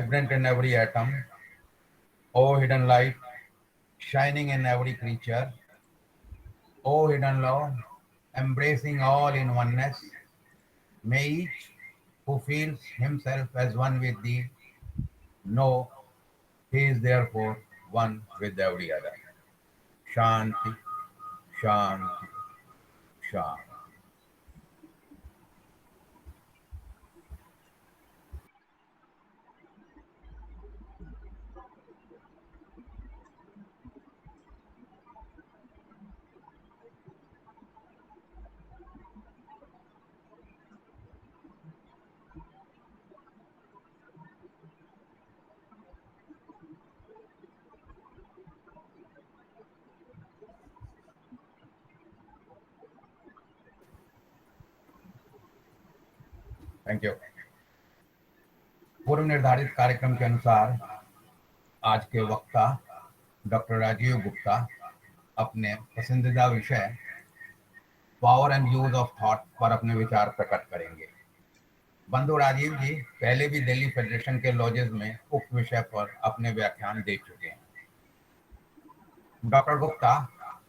vibrant in every atom, O hidden light, shining in every creature, O hidden law, embracing all in oneness, may each who feels himself as one with thee know he is therefore one with every other. Shanti, Shanti, Shanti. Thank you. पूर्व निर्धारित कार्यक्रम के अनुसार आज के वक्ता doctor Rajiv Gupta अपने पसंदीदा विषय power and use of thought पर अपने विचार प्रकट करेंगे। बंधु राजीव जी पहले भी दिल्ली फेडरेशन के लॉजेस में उक्त विषय पर अपने व्याख्यान दे चुके हैं। डॉक्टर गुप्ता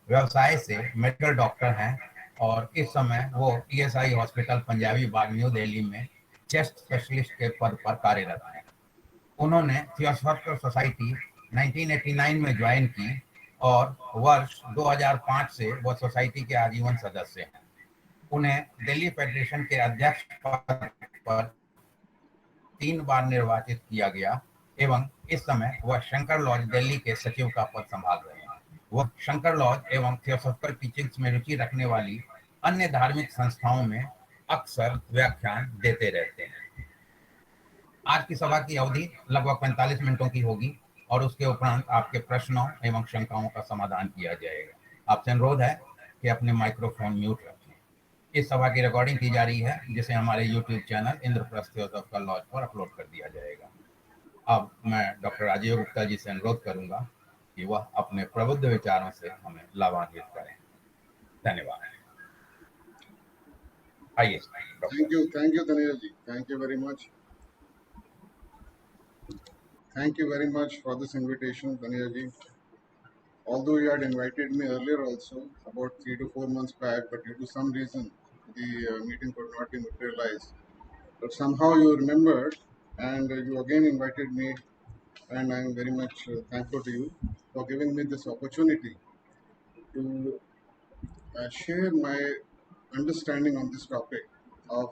व्यवसाय से मेडिकल डॉक्टर हैं और इस समय वो ईएसआई हॉस्पिटल पंजाबी बाग न्यू दिल्ली में चेस्ट स्पेशलिस्ट के पद पर कार्यरत हैं। उन्होंने थियोसॉफिकल सोसाइटी 1989 में ज्वाइन की और वर्ष 2005 से वह सोसाइटी के आजीवन सदस्य हैं। उन्हें दिल्ली फेडरेशन के अध्यक्ष पद पर 3 बार निर्वाचित किया गया एवं इस समय वह शंकर लॉज दिल्ली के सचिव का पद संभाल रहे हैं। वह शंकर लॉज एवं थियोसॉफिकल टीचिंग्स में रुचि रखने वाली अन्य धार्मिक संस्थाओं में अक्सर व्याख्यान देते रहते हैं। आज की सभा की अवधि लगभग 45 मिनटों की होगी और उसके उपरांत आपके प्रश्नों एवं शंकाओं का समाधान किया जाएगा। आपसे अनुरोध है कि अपने माइक्रोफोन म्यूट रखें। इस सभा की रिकॉर्डिंग की जा रही है जिसे हमारे YouTube channel Indraprastha theosophical lodge पर अपलोड कर दिया जाएगा। अब मैं डॉक्टर राजीव गुप्ता जी से अनुरोध करूंगा कि वह अपने प्रबुद्ध विचारों से हमें लाभान्वित करें। धन्यवाद। आइए doctor. Thank you, Daniel ji. Thank you very much. Thank you very much for this invitation, Daniel ji. Although you had invited me earlier also, about 3 to 4 months back, but due to some reason, the meeting could not be materialized. But somehow you remembered and you again invited me, and I am very much thankful to you for giving me this opportunity to share my understanding on this topic of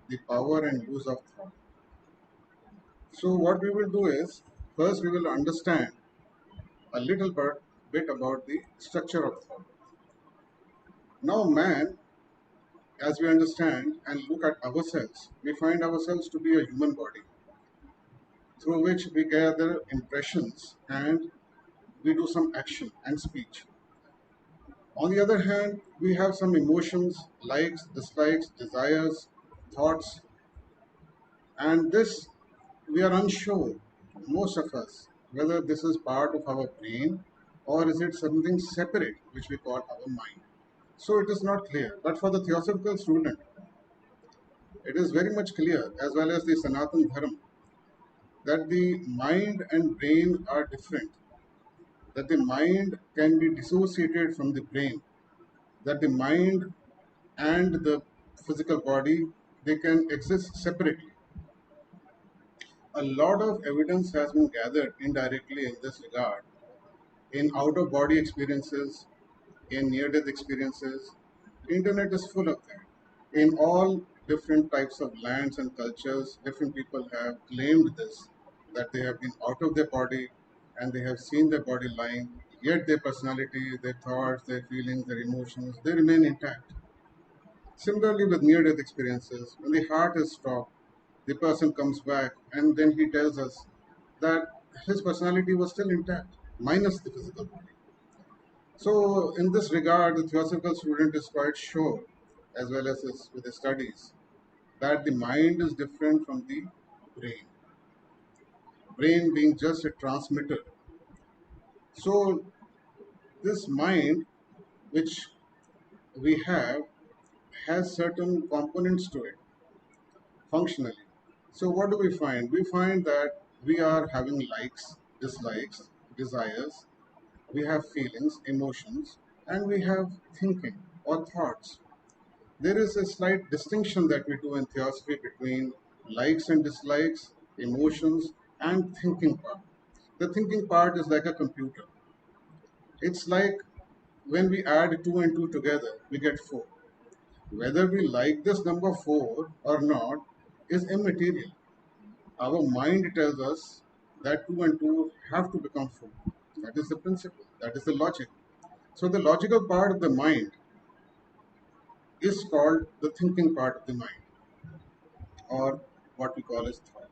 the power and use of thought. So what we will do is, first we will understand a little bit about the structure of thought. Now man, as we understand and look at ourselves, we find ourselves to be a human body through which we gather impressions and we do some action and speech. On the other hand, we have some emotions, likes, dislikes, desires, thoughts, and this we are unsure, most of us, whether this is part of our brain or is it something separate which we call our mind. So it is not clear. But for the theosophical student, it is very much clear, as well as the Sanatan Dharma, that the mind and brain are different, that the mind can be dissociated from the brain, that the mind and the physical body, they can exist separately. A lot of evidence has been gathered indirectly in this regard, in out-of-body experiences, in near-death experiences. Internet is full of that. In all different types of lands and cultures, different people have claimed this, that they have been out of their body and they have seen their body lying, yet their personality, their thoughts, their feelings, their emotions, they remain intact. Similarly with near-death experiences, when the heart is stopped, the person comes back and then he tells us that his personality was still intact, minus the physical body. So in this regard, the theosophical student is quite sure, as well as with his studies, that the mind is different from the brain. Brain being just a transmitter. So this mind, which we have, has certain components to it, functionally. So what do we find? We find that we are having likes, dislikes, desires, we have feelings, emotions, and we have thinking or thoughts. There is a slight distinction that we do in theosophy between likes and dislikes, emotions, and thinking part. The thinking part is like a computer. It's like when we add 2 and 2 together, we get 4. Whether we like this number 4 or not is immaterial. Our mind tells us that 2 and 2 have to become 4. That is the principle, that is the logic. So, the logical part of the mind is called the thinking part of the mind, or what we call as thought.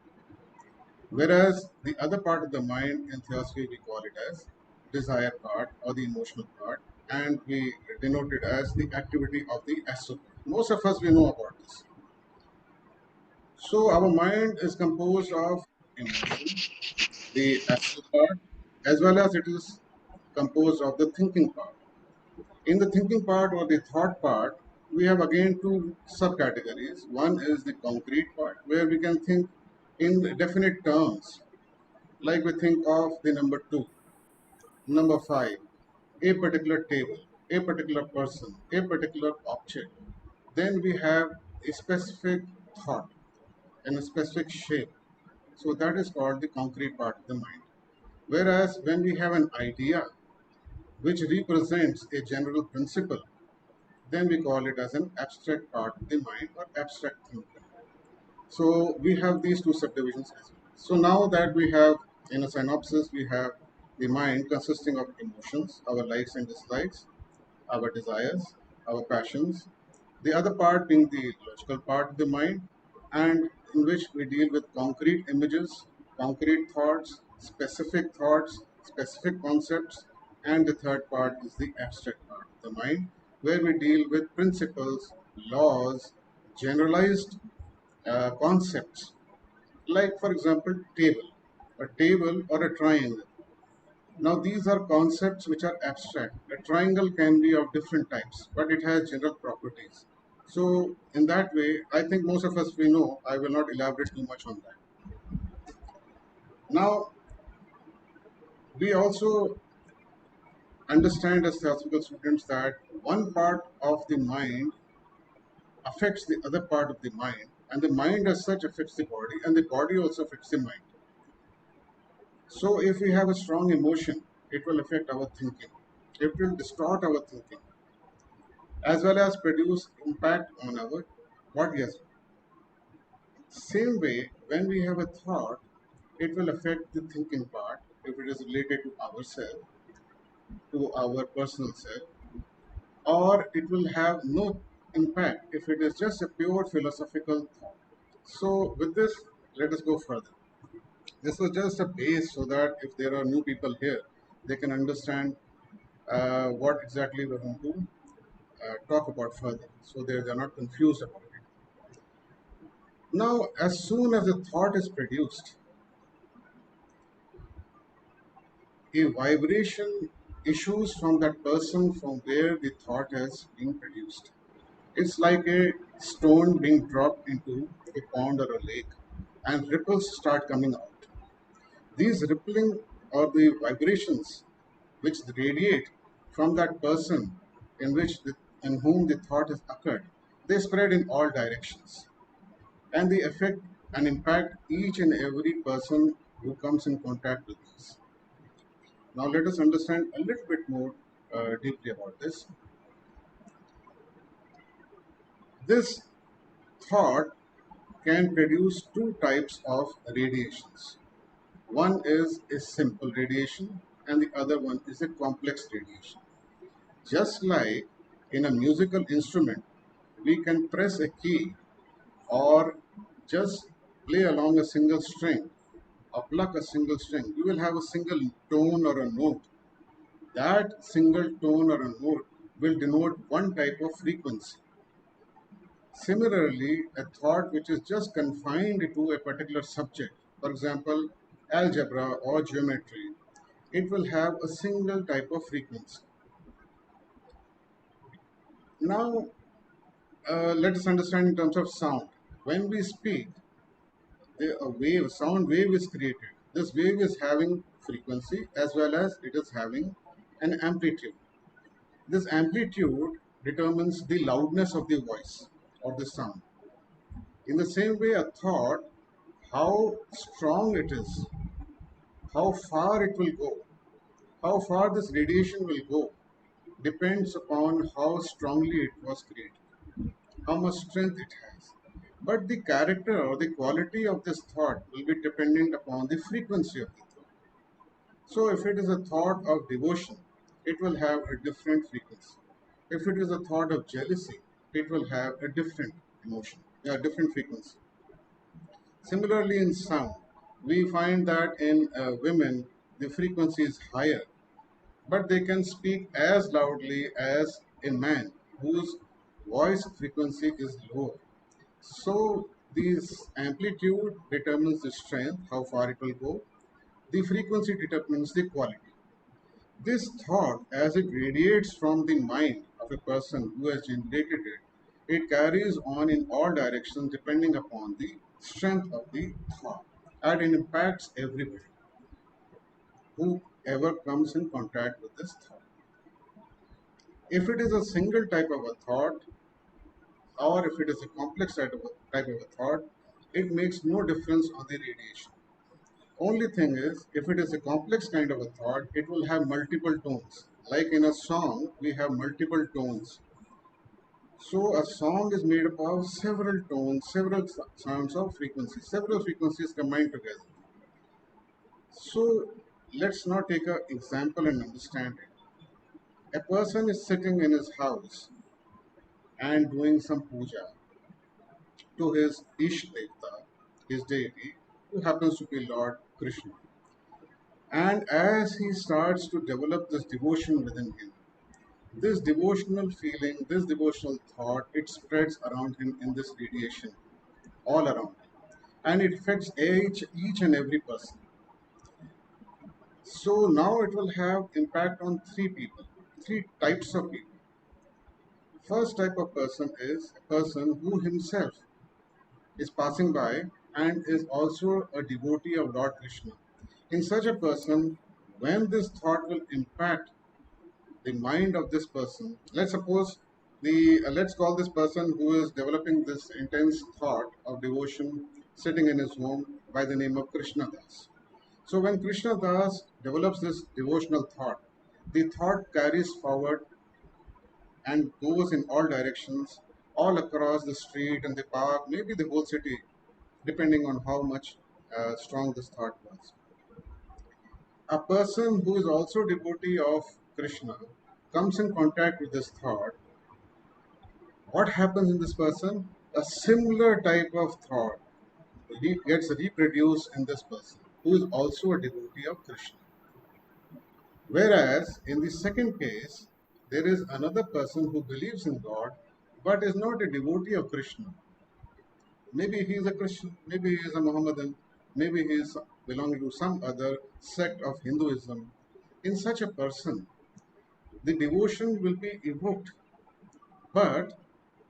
Whereas the other part of the mind in theosophy we call it as desire part or the emotional part, and we denote it as the activity of the astral part. Most of us we know about this. So our mind is composed of emotion, the astral part, as well as it is composed of the thinking part. In the thinking part or the thought part, we have again two subcategories. One is the concrete part, where we can think in definite terms, like we think of the number 2, number 5, a particular table, a particular person, a particular object. Then we have a specific thought and a specific shape. So that is called the concrete part of the mind. Whereas when we have an idea which represents a general principle, then we call it as an abstract part of the mind or abstract thinking. So we have these two subdivisions as well. So now that we have, in a synopsis, we have the mind consisting of emotions, our likes and dislikes, our desires, our passions, the other part being the logical part of the mind, and in which we deal with concrete images, concrete thoughts, specific concepts, and the third part is the abstract part of the mind, where we deal with principles, laws, generalized concepts, like, for example, a table or a triangle. Now, these are concepts which are abstract. A triangle can be of different types, but it has general properties. So, in that way, I think most of us we know. I will not elaborate too much on that. Now, we also understand as theosophical students that one part of the mind affects the other part of the mind, and the mind as such affects the body, and the body also affects the mind. So, if we have a strong emotion, it will affect our thinking. It will distort our thinking, as well as produce impact on our body as well. Same way, when we have a thought, it will affect the thinking part if it is related to ourselves, to our personal self, or it will have no impact if it is just a pure philosophical thought. So, with this, let us go further. This was just a base so that if there are new people here, they can understand what exactly we're going to talk about further, so they're not confused about it. Now, as soon as a thought is produced, a vibration issues from that person from where the thought has been produced. It's like a stone being dropped into a pond or a lake, and ripples start coming out. These rippling or the vibrations which radiate from that person in whom the thought has occurred, they spread in all directions, and they affect and impact each and every person who comes in contact with these. Now, let us understand a little bit more deeply about this. This thought can produce two types of radiations. One is a simple radiation, and the other one is a complex radiation. Just like in a musical instrument, we can press a key or just play along a single string or pluck a single string, you will have a single tone or a note. That single tone or a note will denote one type of frequency. Similarly, a thought which is just confined to a particular subject, for example, algebra or geometry, it will have a single type of frequency. Now, let us understand in terms of sound. When we speak, a sound wave is created. This wave is having frequency as well as it is having an amplitude. This amplitude determines the loudness of the voice or the sound. In the same way, a thought, how strong it is, how far it will go, how far this radiation will go, depends upon how strongly it was created, how much strength it has. But the character or the quality of this thought will be dependent upon the frequency of the thought. So, if it is a thought of devotion, it will have a different frequency. If it is a thought of jealousy, it will have a different emotion, a different frequency. Similarly, in sound, we find that in women the frequency is higher, but they can speak as loudly as a man whose voice frequency is lower. So, this amplitude determines the strength, how far it will go. The frequency determines the quality. This thought, as it radiates from the mind of a person who has generated it, it carries on in all directions depending upon the strength of the thought, and it impacts everybody whoever comes in contact with this thought. If it is a single type of a thought, or if it is a complex type of a thought, it makes no difference on the radiation. Only thing is, if it is a complex kind of a thought, it will have multiple tones. Like in a song, we have multiple tones. So a song is made up of several tones, several sounds of frequencies, several frequencies combined together. So let's now take an example and understand it. A person is sitting in his house and doing some puja to his Ish Devta, his deity, who happens to be Lord Krishna. And as he starts to develop this devotion within him, this devotional feeling, this devotional thought, it spreads around him in this radiation, all around him. And it affects each and every person. So now it will have impact on three people, three types of people. First type of person is a person who himself is passing by and is also a devotee of Lord Krishna. In such a person, when this thought will impact the mind of this person, let's suppose let's call this person who is developing this intense thought of devotion sitting in his home by the name of Krishna Das. So when Krishna Das develops this devotional thought, the thought carries forward and goes in all directions, all across the street and the park, maybe the whole city, depending on how much strong this thought was. A person who is also devotee of Krishna comes in contact with this thought. What happens in this person? A similar type of thought gets reproduced in this person who is also a devotee of Krishna. Whereas in the second case, there is another person who believes in God but is not a devotee of Krishna. Maybe he is a Christian, maybe he is a Mohammedan, maybe he is belonging to some other sect of Hinduism. In such a person, the devotion will be evoked, but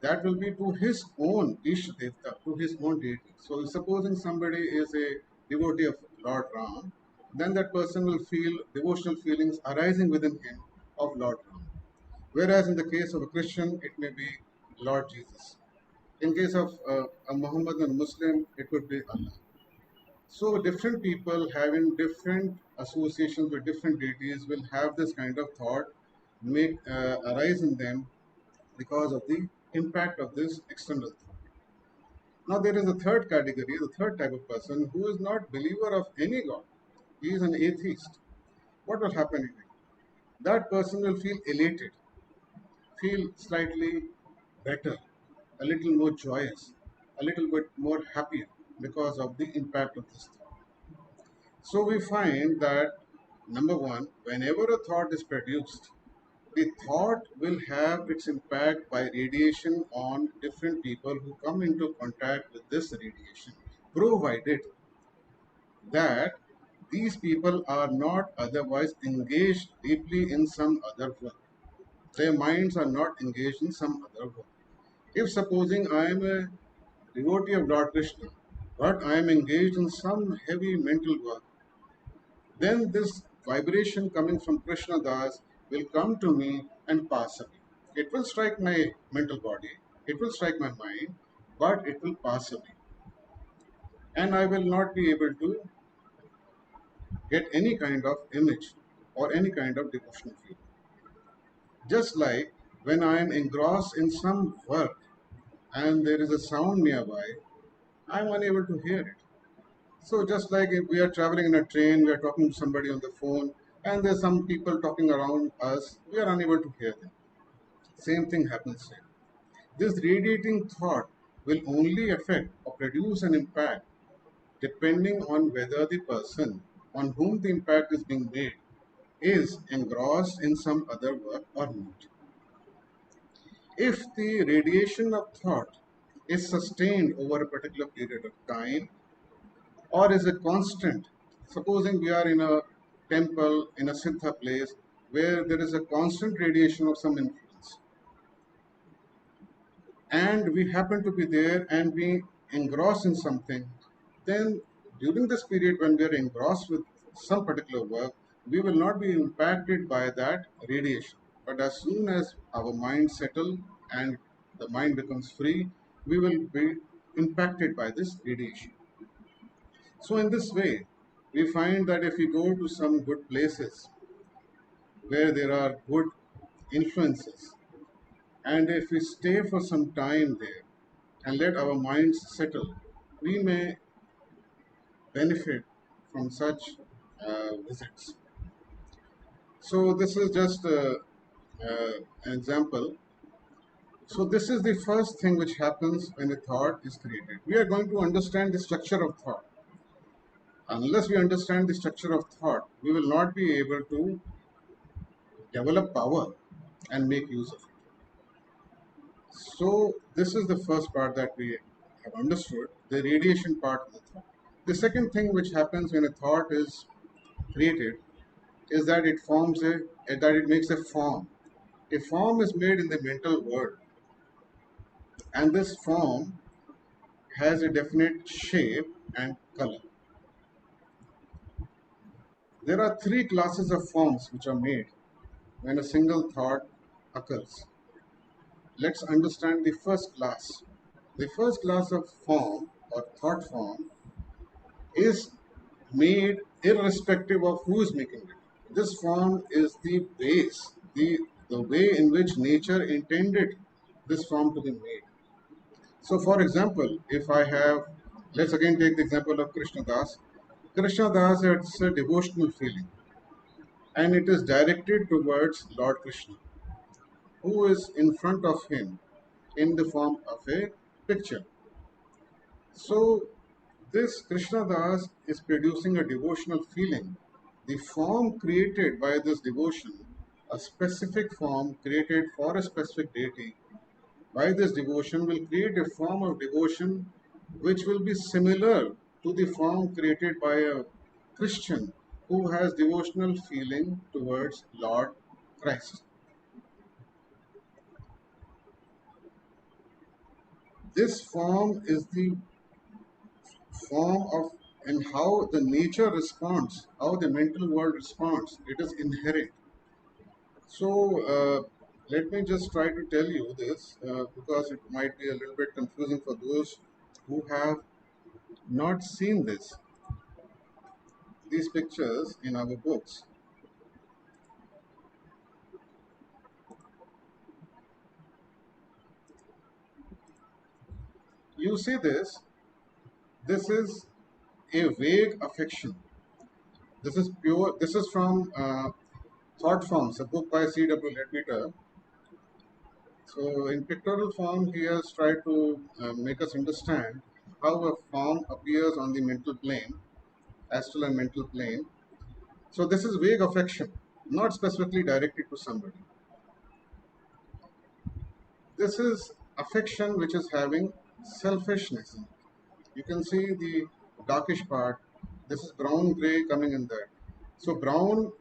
that will be to his own Ish Devta, to his own deity. So, supposing somebody is a devotee of Lord Ram, then that person will feel devotional feelings arising within him of Lord Ram. Whereas in the case of a Christian, it may be Lord Jesus. In case of a Mohammedan Muslim, it would be Allah. So different people having different associations with different deities will have this kind of thought make arise in them because of the impact of this external thought. Now there is a third category, the third type of person who is not believer of any God. He is an atheist. What will happen in him? That person will feel elated, feel slightly better, a little more joyous, a little bit more happier because of the impact of this thought. So we find that number one, whenever a thought is produced, the thought will have its impact by radiation on different people who come into contact with this radiation, provided that these people are not otherwise engaged deeply in some other work. Their minds are not engaged in some other work. If supposing I am a devotee of Lord Krishna, but I am engaged in some heavy mental work, then this vibration coming from Krishna Das will come to me and pass away. It will strike my mental body, it will strike my mind, but it will pass away. And I will not be able to get any kind of image or any kind of devotional feeling. Just like when I am engrossed in some work and there is a sound nearby, I am unable to hear it. So just like if we are traveling in a train, we are talking to somebody on the phone, and there's some people talking around us, we are unable to hear them. Same thing happens here. This radiating thought will only affect or produce an impact depending on whether the person on whom the impact is being made is engrossed in some other work or not. If the radiation of thought is sustained over a particular period of time, or is it constant? Supposing we are in a temple, in a Siddha place, where there is a constant radiation of some influence, and we happen to be there and we engross in something, then during this period when we are engrossed with some particular work, we will not be impacted by that radiation. But as soon as our mind settles and the mind becomes free, we will be impacted by this radiation. So, in this way, we find that if we go to some good places where there are good influences, and if we stay for some time there and let our minds settle, we may benefit from such visits. So, this is just an example. So, this is the first thing which happens when a thought is created. We are going to understand the structure of thought. Unless we understand the structure of thought, we will not be able to develop power and make use of it. So this is the first part that we have understood, the radiation part of the thought. The second thing which happens when a thought is created is that it makes a form. A form is made in the mental world, and this form has a definite shape and color. There are three classes of forms which are made when a single thought occurs. Let's understand the first class. The first class of form or thought form is made irrespective of who is making it. This form is the base, the way in which nature intended this form to be made. So, for example, if I have, let's again take the example of Krishna Das. Krishna Das has a devotional feeling and it is directed towards Lord Krishna, who is in front of him in the form of a picture. So, this Krishna Das is producing a devotional feeling. The form created by this devotion, a specific form created for a specific deity, by this devotion will create a form of devotion which will be similar to the form created by a Christian who has devotional feeling towards Lord Christ. This form is the form of and how the nature responds, how the mental world responds. It is inherent. So let me just try to tell you this because it might be a little bit confusing for those who have not seen these pictures in our books. You see this. This is a vague affection. This is pure. This is from Thought Forms, a book by C.W. Leadbeater. So, in pictorial form, he has tried to make us understand how a form appears on the mental plane, astral and mental plane. So, this is vague affection, not specifically directed to somebody. This is affection which is having selfishness. You can see the darkish part. This is brown gray coming in there. So, brown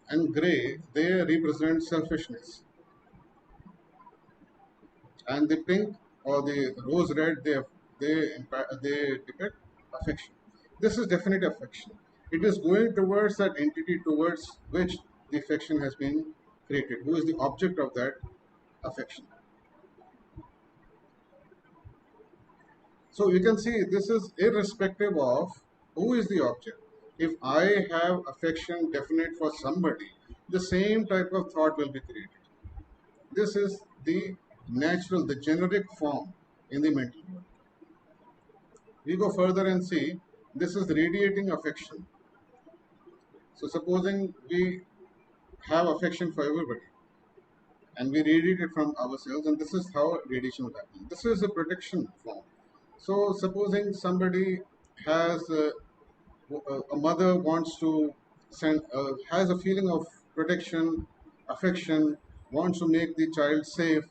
and gray, they represent selfishness, and the pink or the rose red, they depict affection. This is definite affection. it is going towards that entity towards which the affection has been created. Who is the object of that affection? So you can see this is irrespective of who is the object. If I have affection definite for somebody, the same type of thought will be created. This is the natural, the generic form in the mental world. We go further and see this is radiating affection. So supposing we have affection for everybody and we radiate it from ourselves, and this is how radiation would happen. This is a protection form. So supposing somebody has a mother wants to send, has a feeling of protection, affection, wants to make the child safe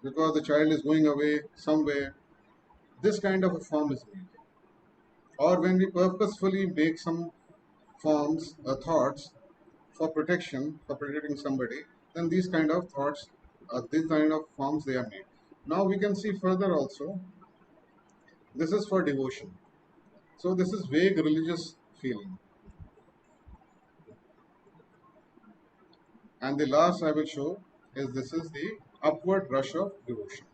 because the child is going away somewhere. This kind of a form is made. Or when we purposefully make some forms, thoughts for protection, for protecting somebody, then these kind of thoughts, these kind of forms they are made. Now we can see further also. This is for devotion. So this is vague religious feeling. And the last I will show is this is the upward rush of devotion.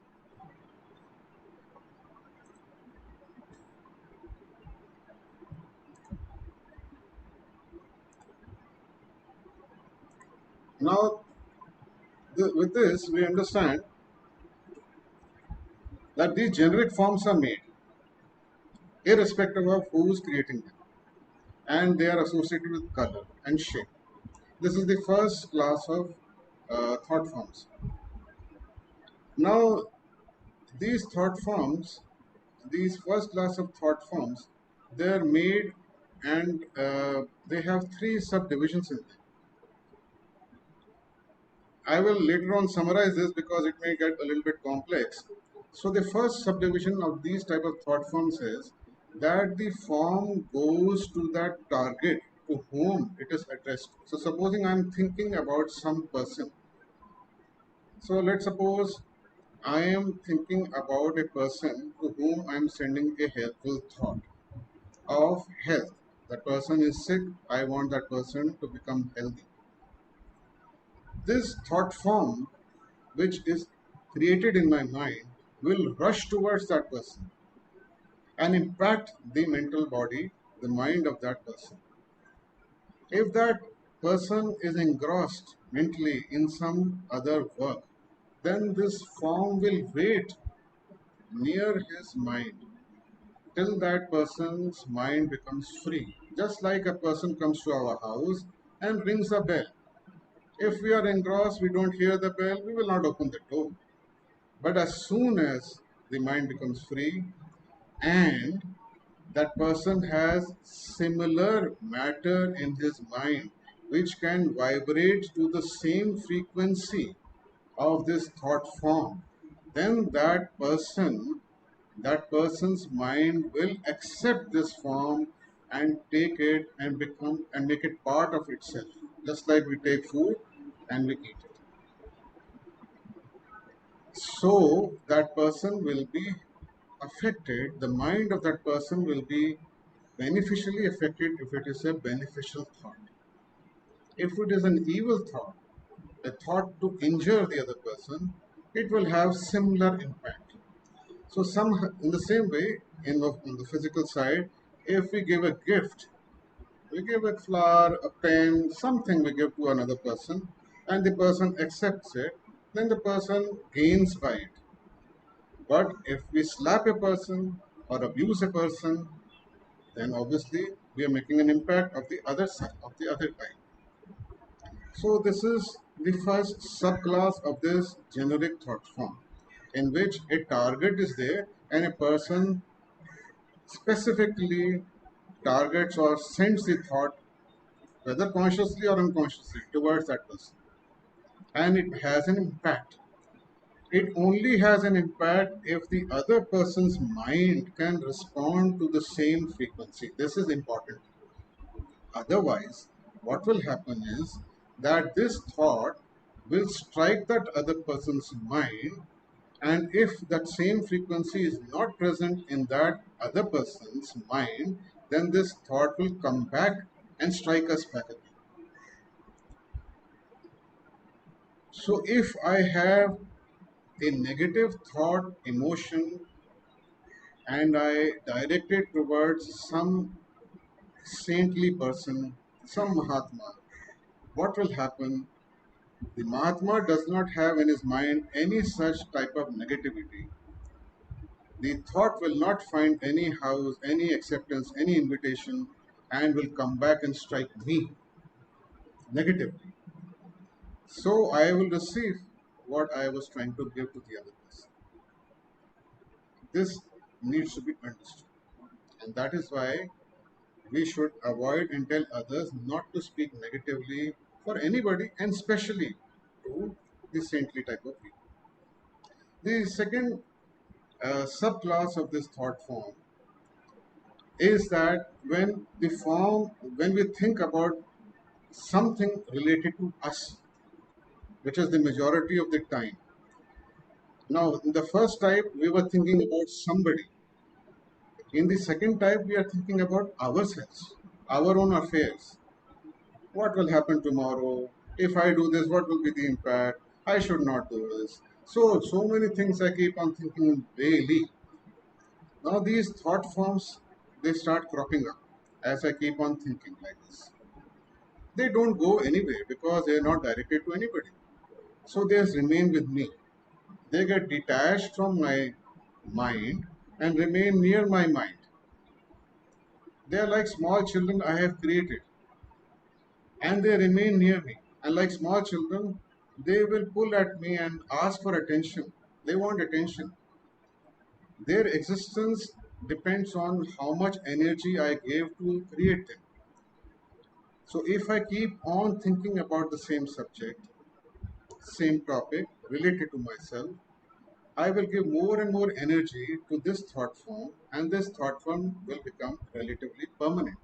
Now, with this, we understand that these generic forms are made irrespective of who is creating them, and they are associated with color and shape. This is the first class of thought forms. Now, these thought forms, these first class of thought forms, they are made and they have three subdivisions in them. I will later on summarize this because it may get a little bit complex. So the first subdivision of these type of thought forms is that the form goes to that target to whom it is addressed. So supposing I am thinking about some person. So let's suppose I am thinking about a person to whom I am sending a helpful thought of health. That person is sick, I want that person to become healthy. This thought form which is created in my mind will rush towards that person and impact the mental body, the mind of that person. If that person is engrossed mentally in some other work, then this form will wait near his mind till that person's mind becomes free. Just like a person comes to our house and rings a bell. If we are engrossed, we don't hear the bell, we will not open the door. But as soon as the mind becomes free and that person has similar matter in his mind which can vibrate to the same frequency of this thought form, then that person's mind will accept this form and take it and become and make it part of itself, just like we take food and we eat it. So that person will be affected, the mind of that person will be beneficially affected if it is a beneficial thought. If it is an evil thought, a thought to injure the other person, it will have similar impact. So in the same way, on the physical side, if we give a gift, we give a flower, a pen, something we give to another person, and the person accepts it, then the person gains by it. But if we slap a person or abuse a person, then obviously we are making an impact of the other side, of the other kind. So this is the first subclass of this generic thought form, in which a target is there and a person specifically targets or sends the thought, whether consciously or unconsciously, towards that person. And it has an impact. It only has an impact if the other person's mind can respond to the same frequency. This is important. Otherwise, what will happen is that this thought will strike that other person's mind, and if that same frequency is not present in that other person's mind, then this thought will come back and strike us back again. So if I have a negative thought, emotion, and I direct it towards some saintly person, some Mahatma, what will happen? The Mahatma does not have in his mind any such type of negativity. The thought will not find any house, any acceptance, any invitation, and will come back and strike me negatively. So I will receive what I was trying to give to the other person. This needs to be understood. And that is why we should avoid and tell others not to speak negatively for anybody and especially to the saintly type of people. The second subclass of this thought form is that when we think about something related to us, which is the majority of the time. Now, in the first type, we were thinking about somebody. In the second type, we are thinking about ourselves, our own affairs. What will happen tomorrow? If I do this, what will be the impact? I should not do this. So many things I keep on thinking daily. Now these thought forms, they start cropping up as I keep on thinking like this. They don't go anywhere because they are not directed to anybody. So they remain with me. They get detached from my mind and remain near my mind. They are like small children I have created and they remain near me. And like small children, they will pull at me and ask for attention. They want attention. Their existence depends on how much energy I gave to create them. So if I keep on thinking about the same subject, same topic related to myself, I will give more and more energy to this thought form, and this thought form will become relatively permanent.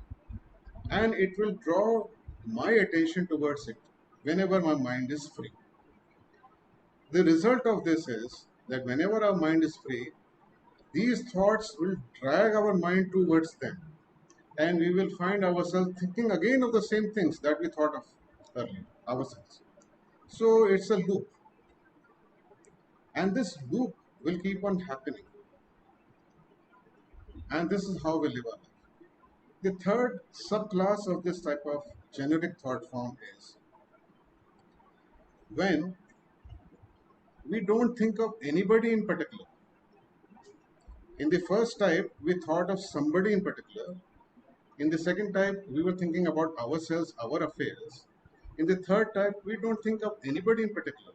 And it will draw my attention towards it whenever my mind is free. The result of this is that whenever our mind is free, these thoughts will drag our mind towards them, and we will find ourselves thinking again of the same things that we thought of earlier ourselves. So it's a loop, and this loop will keep on happening, and this is how we live our life. The third subclass of this type of generic thought form is when we don't think of anybody in particular. In the first type, we thought of somebody in particular. In the second type, we were thinking about ourselves, our affairs. In the third type, we don't think of anybody in particular.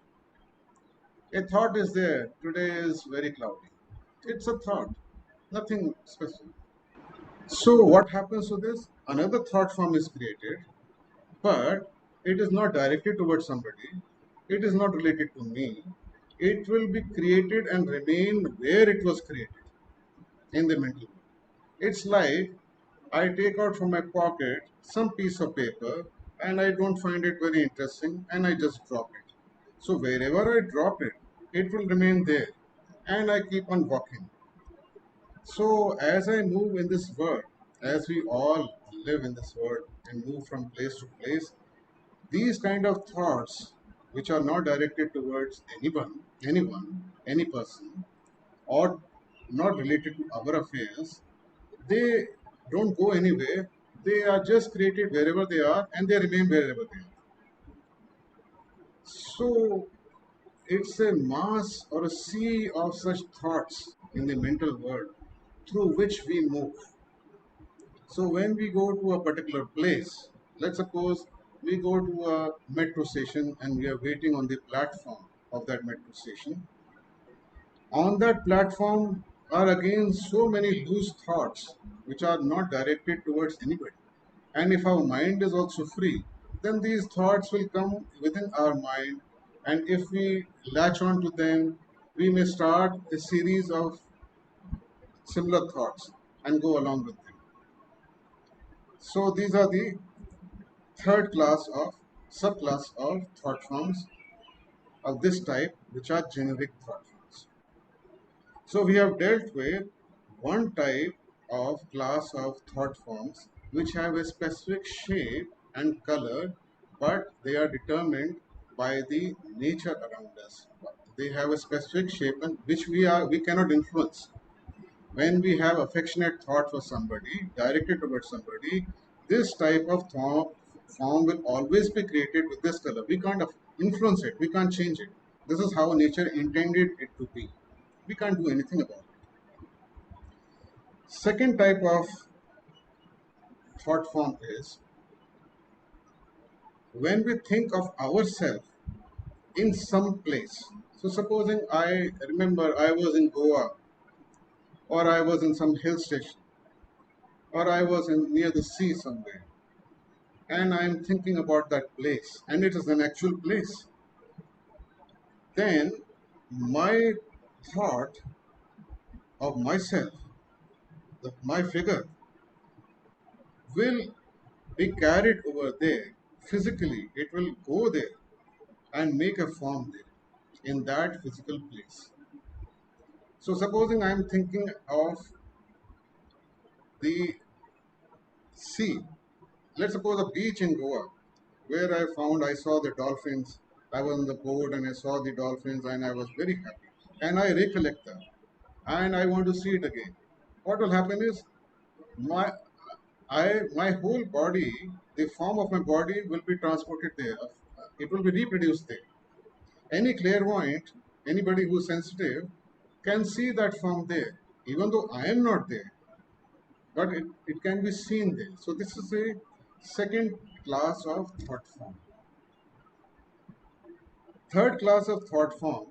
A thought is there. Today is very cloudy. It's a thought, nothing special. So, what happens to this? Another thought form is created, but it is not directed towards somebody. It is not related to me. It will be created and remain where it was created in the mental world. It's like I take out from my pocket some piece of paper and I don't find it very interesting and I just drop it. So wherever I drop it, it will remain there and I keep on walking. So as I move in this world, as we all live in this world and move from place to place, these kind of thoughts which are not directed towards any person, or not related to our affairs, they don't go anywhere. They are just created wherever they are and they remain wherever they are. So it's a mass or a sea of such thoughts in the mental world through which we move. So when we go to a particular place, let's suppose we go to a metro station and we are waiting on the platform of that metro station. On that platform are again so many loose thoughts which are not directed towards anybody. And if our mind is also free, then these thoughts will come within our mind. And if we latch on to them, we may start a series of similar thoughts and go along with them. So these are the third class of subclass of thought forms of this type, which are generic thought forms. So we have dealt with one type of class of thought forms which have a specific shape and color, but they are determined by the nature around us. They have a specific shape and which we cannot influence. When we have affectionate thought for somebody, directed towards somebody, this type of form will always be created with this color. We can't influence it, we can't change it. This is how nature intended it to be. We can't do anything about it. Second type of thought form is when we think of ourselves in some place. So supposing I remember I was in Goa, or I was in some hill station, or I was near the sea somewhere, and I am thinking about that place, and it is an actual place, then my thought of myself, my figure, will be carried over there physically. It will go there and make a form there in that physical place. So supposing I am thinking of the sea, let's suppose a beach in Goa, where I saw the dolphins. I was on the boat and I saw the dolphins and I was very happy. And I recollect that and I want to see it again. What will happen is my my whole body, the form of my body will be transported there. It will be reproduced there. Any clairvoyant, anybody who is sensitive, can see that form there, even though I am not there, but it can be seen there. So this is a second class of thought form. Third class of thought form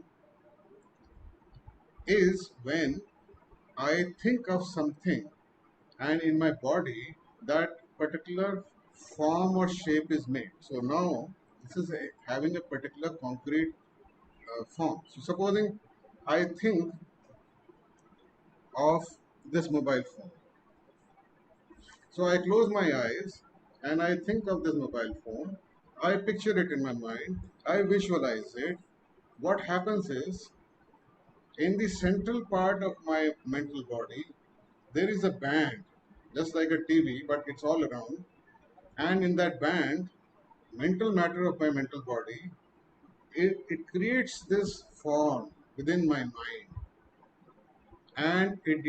is when I think of something and in my body that particular form or shape is made. So now this is having a particular concrete form. So supposing I think of this mobile phone. So I close my eyes and I think of this mobile phone. I picture it in my mind. I visualize it. What happens is in the central part of my mental body, there is a band, just like a TV, but it's all around. And in that band, mental matter of my mental body, it creates this form within my mind and it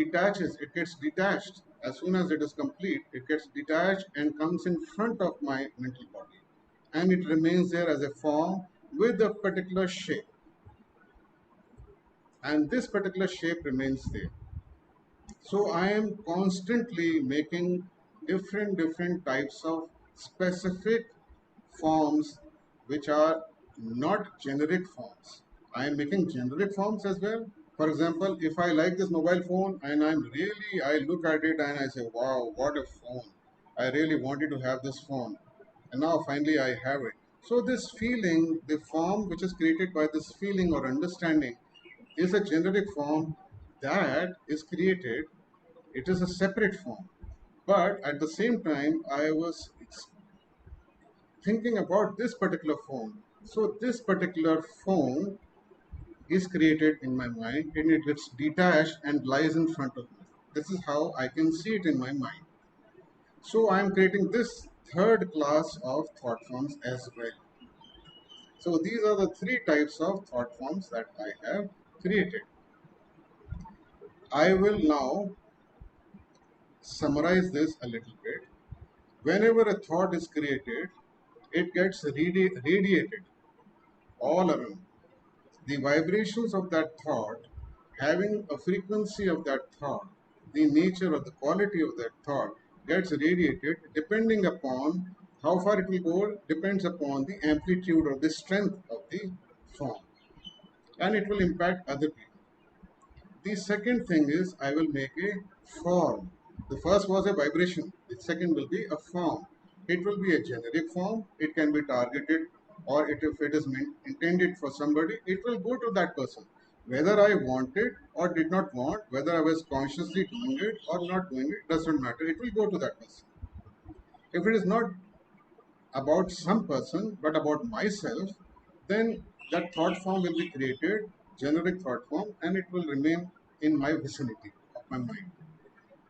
gets detached. As soon as it is complete, it gets detached and comes in front of my mental body. And it remains there as a form with a particular shape. And this particular shape remains there. So I am constantly making different types of specific forms which are not generic forms. I am making generic forms as well. For example, if I like this mobile phone and I look at it and I say, wow, what a phone. I really wanted to have this phone. And now finally I have it. So this feeling, the form which is created by this feeling or understanding is a generic form that is created. It is a separate form. But at the same time, I was thinking about this particular phone. So this particular phone is created in my mind and it gets detached and lies in front of me. This is how I can see it in my mind. So I am creating this third class of thought forms as well. So these are the three types of thought forms that I have created. I will now summarize this a little bit. Whenever a thought is created, it gets radiated all around. The vibrations of that thought, having a frequency of that thought, the nature or the quality of that thought gets radiated depending upon how far it will go, depends upon the amplitude or the strength of the form, and it will impact other people. The second thing is I will make a form. The first was a vibration, the second will be a form. It will be a generic form, it can be targeted, or if it is intended for somebody, it will go to that person. Whether I wanted or did not want, whether I was consciously doing it or not doing it, doesn't matter, it will go to that person. If it is not about some person but about myself, then that thought form will be created, generic thought form, and it will remain in my vicinity of my mind.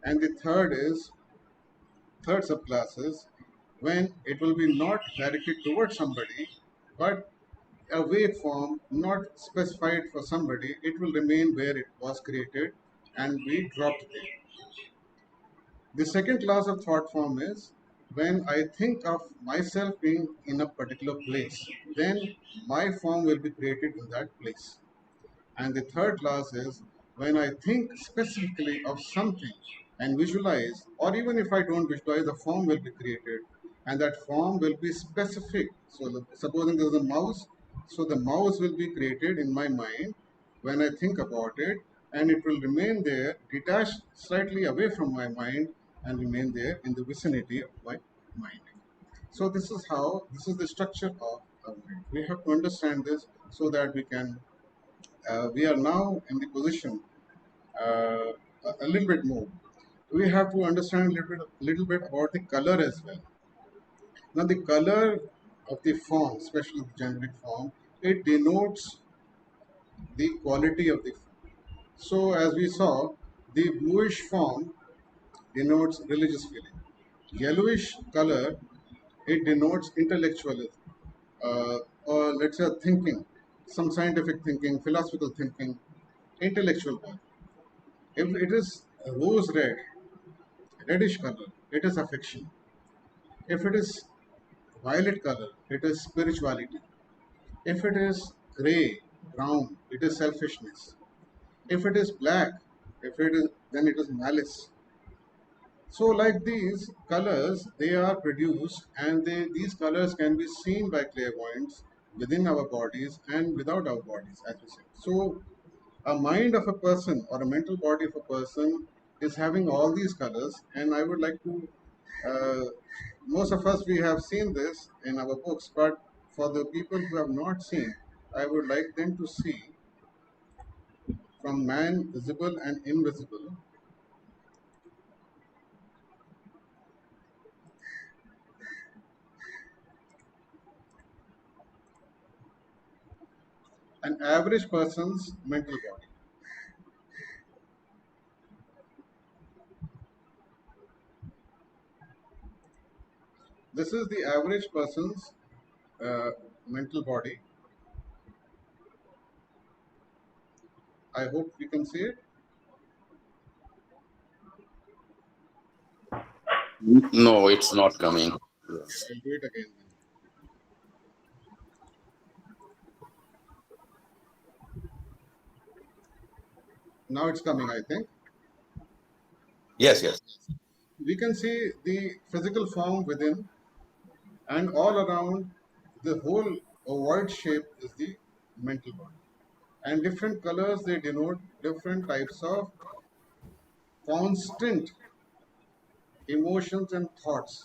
And the third is third subclass is when it will be not directed towards somebody, but a waveform not specified for somebody, it will remain where it was created and be dropped there. The second class of thought form is when I think of myself being in a particular place, then my form will be created in that place. And the third class is when I think specifically of something and visualize, or even if I don't visualize, a form will be created and that form will be specific. So, supposing there's a mouse, so the mouse will be created in my mind when I think about it, and it will remain there, detached slightly away from my mind, and remain there in the vicinity of my mind. So, this is the structure of a mind. We have to understand this so that we are now in the position uh, a little bit more. We have to understand little bit about the color as well. Now, the color of the form, especially the generic form, it denotes the quality of the form. So, as we saw, the bluish form denotes religious feeling. Yellowish color, it denotes intellectualism, uh, or let's say thinking, some scientific thinking, philosophical thinking, intellectual one. If it is rose red, reddish color, it is affection. If it is violet color, it is spirituality. If it is gray, brown, it is selfishness. If it is black, if it is then it is malice. So like these colors, they are produced and these colors can be seen by clairvoyants within our bodies and without our bodies, as we said. So a mind of a person or a mental body of a person is having all these colors, and I would like to uh, most of us we have seen this in our books, but for the people who have not seen, I would like them to see from man visible and invisible. An average person's mental body. This is the average person's uh, mental body. I hope you can see it. No, it's not coming. I'll do it again. Now it's coming, I think. Yes, yes. We can see the physical form within, and all around the whole ovoid shape is the mental body. And different colors, they denote different types of constant emotions and thoughts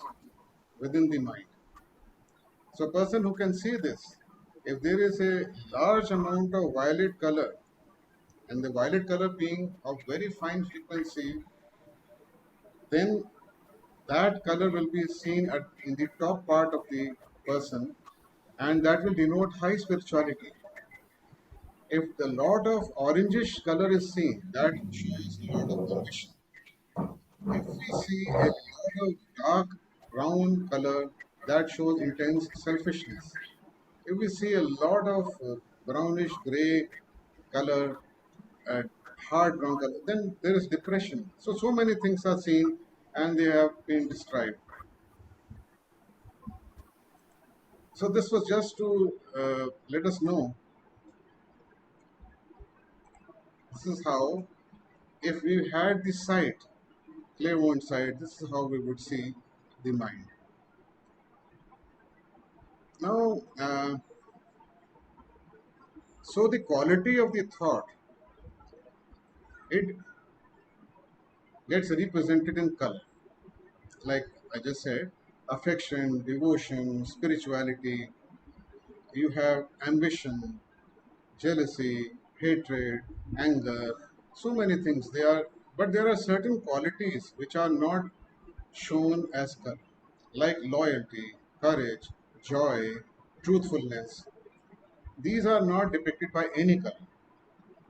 within the mind. So a person who can see this, if there is a large amount of violet color, and the violet color being of very fine frequency, then that color will be seen in the top part of the person, and that will denote high spirituality. If the lot of orangish color is seen, that shows a lot of ambition. If we see a lot of dark brown color, that shows intense selfishness. If we see a lot of brownish gray color, uh, hard brown color, then there is depression. So many things are seen and they have been described. So this was just to let us know this is how, if we had the sight, clairvoyant sight, this is how we would see the mind. Now, so the quality of the thought, it gets represented in color. Like I just said, affection, devotion, spirituality, you have ambition, jealousy, hatred, anger, so many things. But there are certain qualities which are not shown as color, like loyalty, courage, joy, truthfulness. These are not depicted by any color.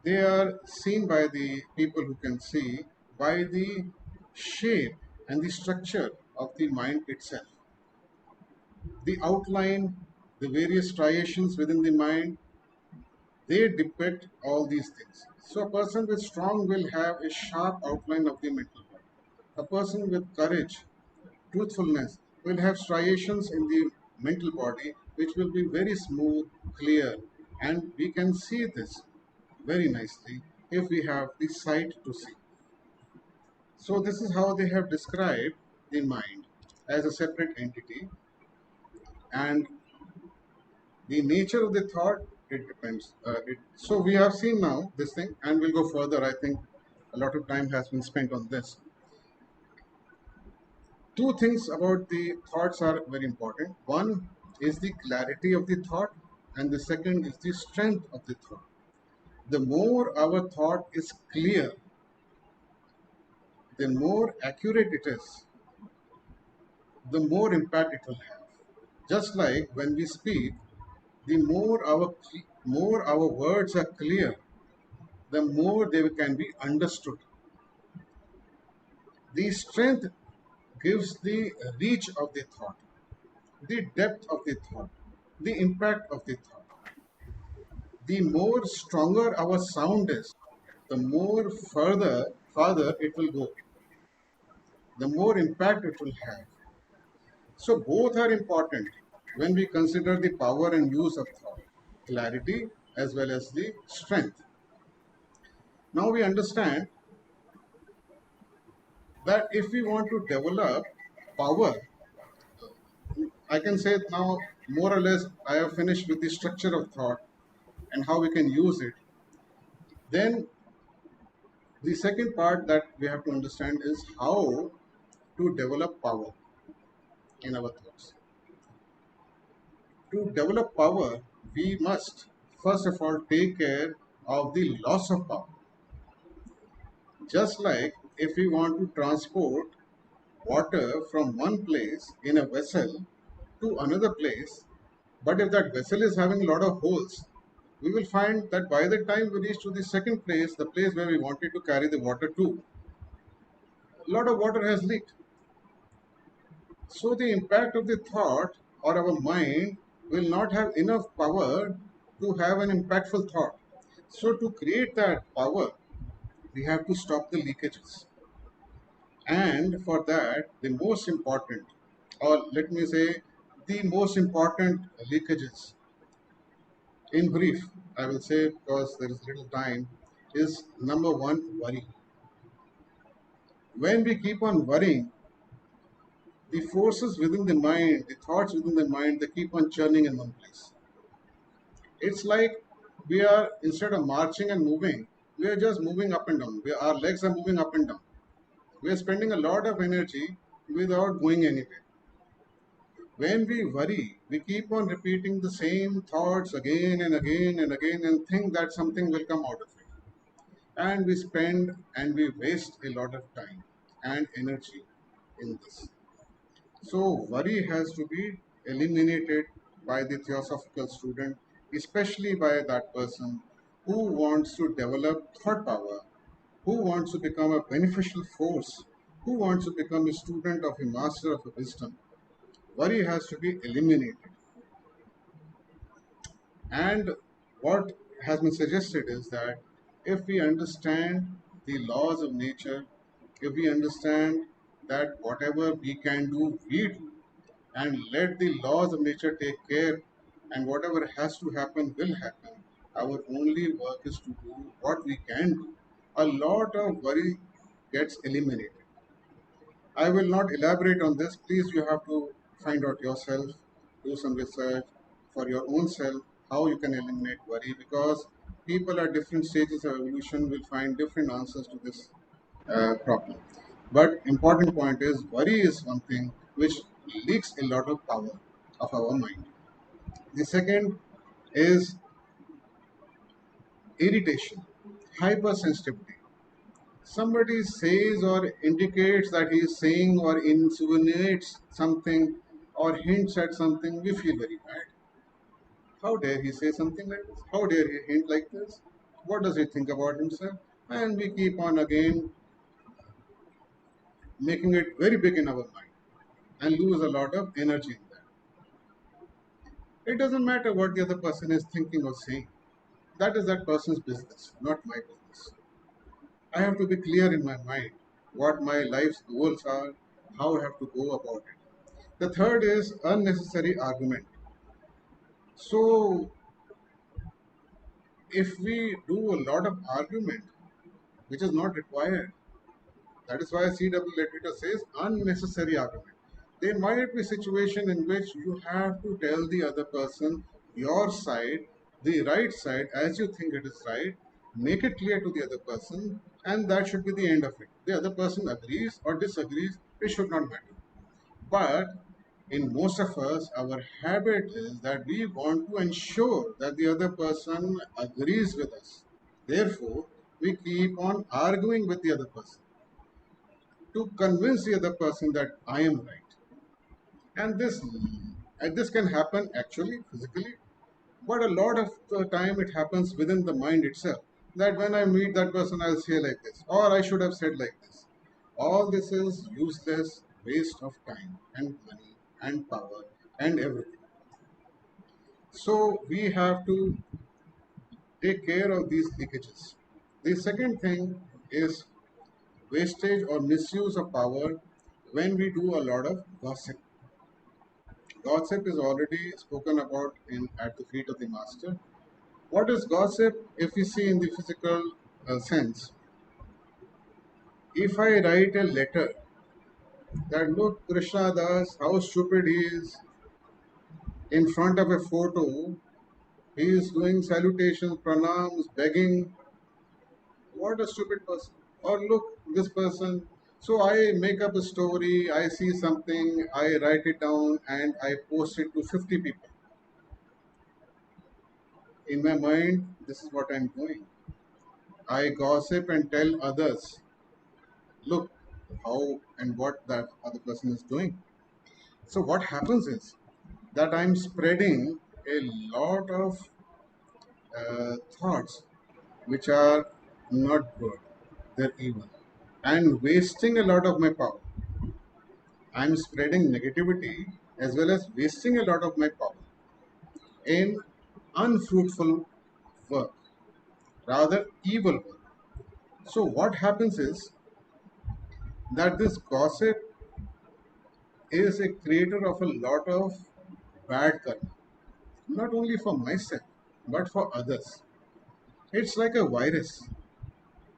They are seen by the people who can see by the shape and the structure. of the mind itself. The outline, the various striations within the mind, they depict all these things. So a person with strong will have a sharp outline of the mental body. A person with courage, truthfulness, will have striations in the mental body which will be very smooth, clear, and we can see this very nicely if we have the sight to see. So this is how they have described the mind as a separate entity, and the nature of the thought, it depends. So we have seen now this thing, and we'll go further. I think a lot of time has been spent on this. Two things about the thoughts are very important. One is the clarity of the thought, and the second is the strength of the thought. The more our thought is clear, the more accurate it is, the more impact it will have. Just like when we speak, the more our words are clear, the more they can be understood. The strength gives the reach of the thought, the depth of the thought, the impact of the thought. The more stronger our sound is, the more farther it will go, the more impact it will have. So both are important when we consider the power and use of thought, clarity as well as the strength. Now we understand that if we want to develop power, I can say now more or less I have finished with the structure of thought and how we can use it. Then the second part that we have to understand is how to develop power in our thoughts. To develop power, we must first of all take care of the loss of power. Just like if we want to transport water from one place in a vessel to another place, but if that vessel is having a lot of holes, we will find that by the time we reach to the second place, the place where we wanted to carry the water to, a lot of water has leaked. So the impact of the thought or our mind will not have enough power to have an impactful thought. So to create that power, we have to stop the leakages. And for that, the most important, or let me say, the most important leakages, in brief, I will say because there is little time, is number one, worry. When we keep on worrying, the forces within the mind, the thoughts within the mind, they keep on churning in one place. It's like we are, instead of marching and moving, we are just moving up and down. Our legs are moving up and down. We are spending a lot of energy without going anywhere. When we worry, we keep on repeating the same thoughts again and again and again and think that something will come out of it. And we spend and we waste a lot of time and energy in this. So worry has to be eliminated by the theosophical student, especially by that person who wants to develop thought power, who wants to become a beneficial force, who wants to become a student of a master of a wisdom. Worry has to be eliminated. And what has been suggested is that if we understand the laws of nature, if we understand that whatever we can do, we do, and let the laws of nature take care, and whatever has to happen will happen. Our only work is to do what we can do. A lot of worry gets eliminated. I will not elaborate on this. Please, you have to find out yourself, do some research for your own self, how you can eliminate worry, because people at different stages of evolution will find different answers to this problem. But important point is worry is one thing which leaks a lot of power of our mind. The second is irritation, hypersensitivity. Somebody says or indicates that he is saying or insinuates something or hints at something, we feel very bad. How dare he say something like this? How dare he hint like this? What does he think about himself? And we keep on again making it very big in our mind. and lose a lot of energy in that. It doesn't matter what the other person is thinking or saying. That is that person's business, not my business. I have to be clear in my mind what my life's goals are, how I have to go about it. The third is unnecessary argument. So, if we do a lot of argument, which is not required, that is why CW literature says unnecessary argument. There might be a situation in which you have to tell the other person your side, the right side, as you think it is right, make it clear to the other person, and that should be the end of it. The other person agrees or disagrees, it should not matter. But in most of us, our habit is that we want to ensure that the other person agrees with us. Therefore, we keep on arguing with the other person to convince the other person that I am right. And this can happen actually physically, but a lot of the time it happens within the mind itself. That when I meet that person, I'll say like this, or I should have said like this. All this is useless waste of time and money and power and everything. So we have to take care of these leakages. The second thing is wastage or misuse of power when we do a lot of gossip. Gossip is already spoken about in At the Feet of the Master. What is gossip? If we see in the physical sense, if I write a letter that look Krishna Das, how stupid he is, in front of a photo, he is doing salutations, pranams, begging, what a stupid person. Or look, this person. So I make up a story, I see something, I write it down, and I post it to 50 people. In my mind, this is what I'm doing. I gossip and tell others, look how and what that other person is doing. So what happens is that I'm spreading a lot of thoughts which are not good, they're evil, and wasting a lot of my power. I'm spreading negativity as well as wasting a lot of my power in unfruitful work, rather evil work. So what happens is that this gossip is a creator of a lot of bad karma, not only for myself, but for others. It's like a virus.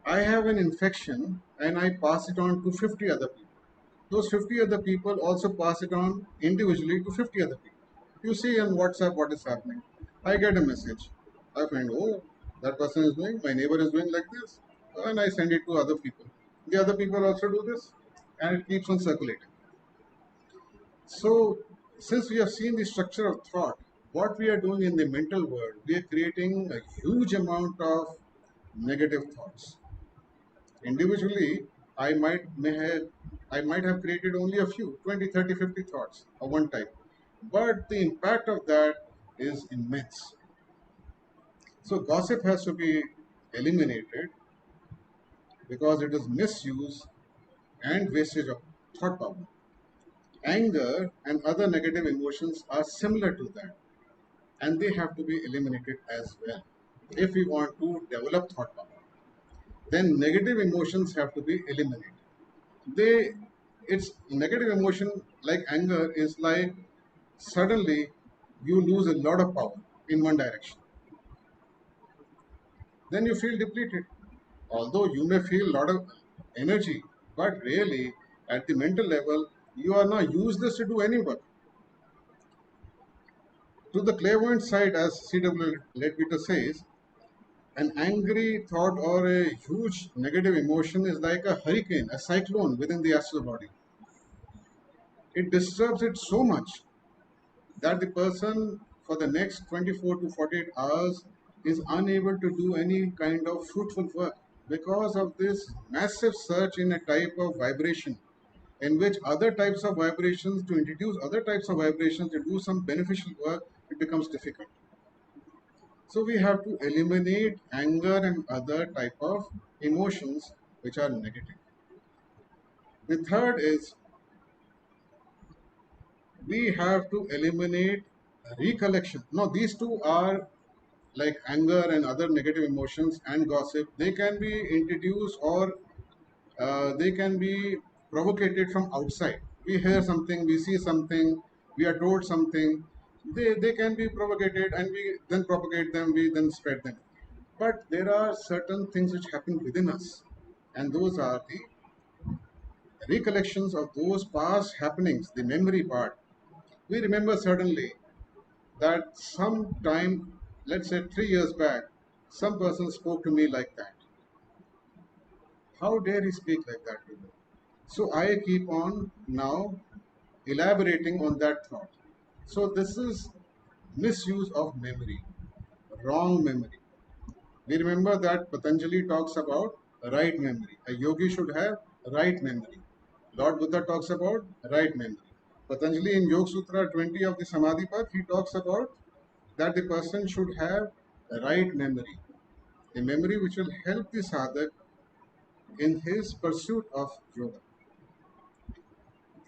I have an infection and I pass it on to 50 other people. Those 50 other people also pass it on individually to 50 other people. You see on WhatsApp what is happening. I get a message. I find, oh, that person is doing, my neighbor is doing like this. And I send it to other people. The other people also do this, and it keeps on circulating. So, since we have seen the structure of thought, what we are doing in the mental world, we are creating a huge amount of negative thoughts. Individually, I might have created only a few, 20, 30, 50 thoughts of one type. But the impact of that is immense. So gossip has to be eliminated because it is misuse and wastage of thought power. Anger and other negative emotions are similar to that, and they have to be eliminated as well if we want to develop thought power. Then negative emotions have to be eliminated. They It's negative emotion like anger is like suddenly you lose a lot of power in one direction. Then you feel depleted. Although you may feel a lot of energy, but really at the mental level, you are not useless to do any work. To the clairvoyant side, as C.W. Leadbeater says, an angry thought or a huge negative emotion is like a hurricane, a cyclone within the astral body. It disturbs it so much that the person for the next 24 to 48 hours is unable to do any kind of fruitful work because of this massive surge in a type of vibration in which other types of vibrations, to introduce other types of vibrations to do some beneficial work, it becomes difficult. So we have to eliminate anger and other type of emotions which are negative. The third is we have to eliminate recollection. No, these two are like anger and other negative emotions and gossip. They can be introduced or they can be provocated from outside. We hear something, we see something, we are told something. They can be propagated and we then propagate them, we then spread them. But there are certain things which happen within us, and those are the recollections of those past happenings, the memory part. We remember certainly that some time, let's say 3 years back, some person spoke to me like that. How dare he speak like that to me? So I keep on now elaborating on that thought. So this is misuse of memory, wrong memory. We remember that Patanjali talks about right memory. A yogi should have right memory. Lord Buddha talks about right memory. Patanjali in Yoga Sutra 20 of the Samadhi Path, he talks about that the person should have right memory, a memory which will help the sadhak in his pursuit of yoga.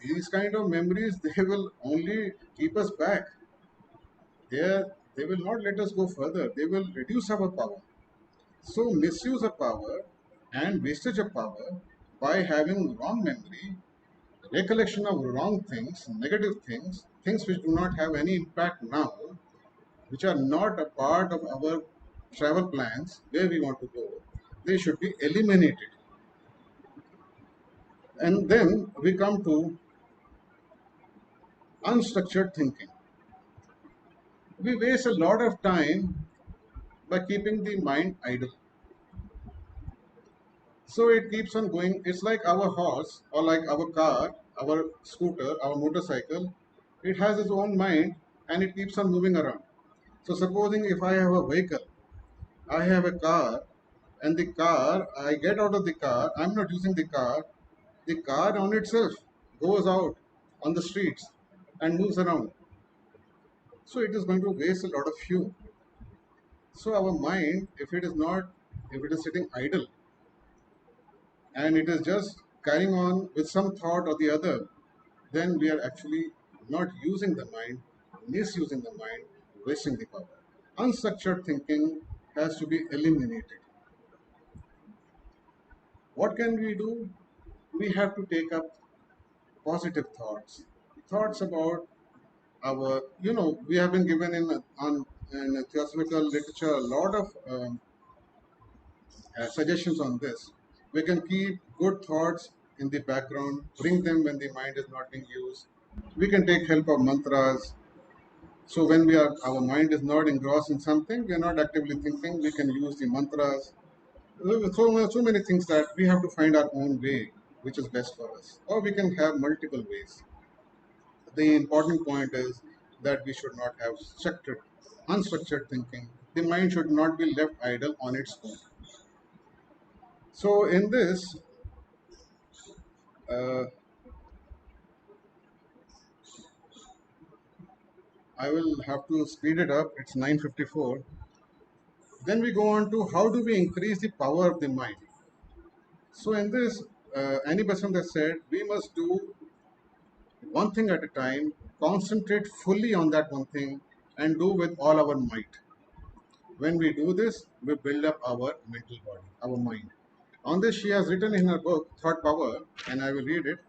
These kind of memories, they will only keep us back. They will not let us go further. They will reduce our power. So misuse of power and wastage of power by having wrong memory, recollection of wrong things, negative things, things which do not have any impact now, which are not a part of our travel plans where we want to go, they should be eliminated. And then we come to unstructured thinking. We waste a lot of time by keeping the mind idle. So it keeps on going. It's like our horse or like our car, our scooter, our motorcycle. It has its own mind and it keeps on moving around. So supposing if I have a vehicle, I have a car, and the car, I get out of the car, I'm not using the car on itself goes out on the streets and moves around. So it is going to waste a lot of fuel. So our mind, if it is sitting idle and it is just carrying on with some thought or the other, then we are actually not using the mind, misusing the mind, wasting the power. Unstructured thinking has to be eliminated. What can we do? We have to take up positive thoughts, thoughts about our, we have been given in theosophical literature a lot of suggestions on this. We can keep good thoughts in the background, bring them when the mind is not being used. We can take help of mantras. So when our mind is not engrossed in something, we are not actively thinking, we can use the mantras. So many things that we have to find our own way, which is best for us. Or we can have multiple ways. The important point is that we should not have unstructured thinking. The mind should not be left idle on its own. So in this, uh, I will have to speed it up. It's 9:54. Then we go on to how do we increase the power of the mind. So in this, Annie Besant has said we must do one thing at a time, concentrate fully on that one thing, and do with all our might. When we do this, we build up our mental body, our mind. On this, she has written in her book, Thought Power, and I will read it.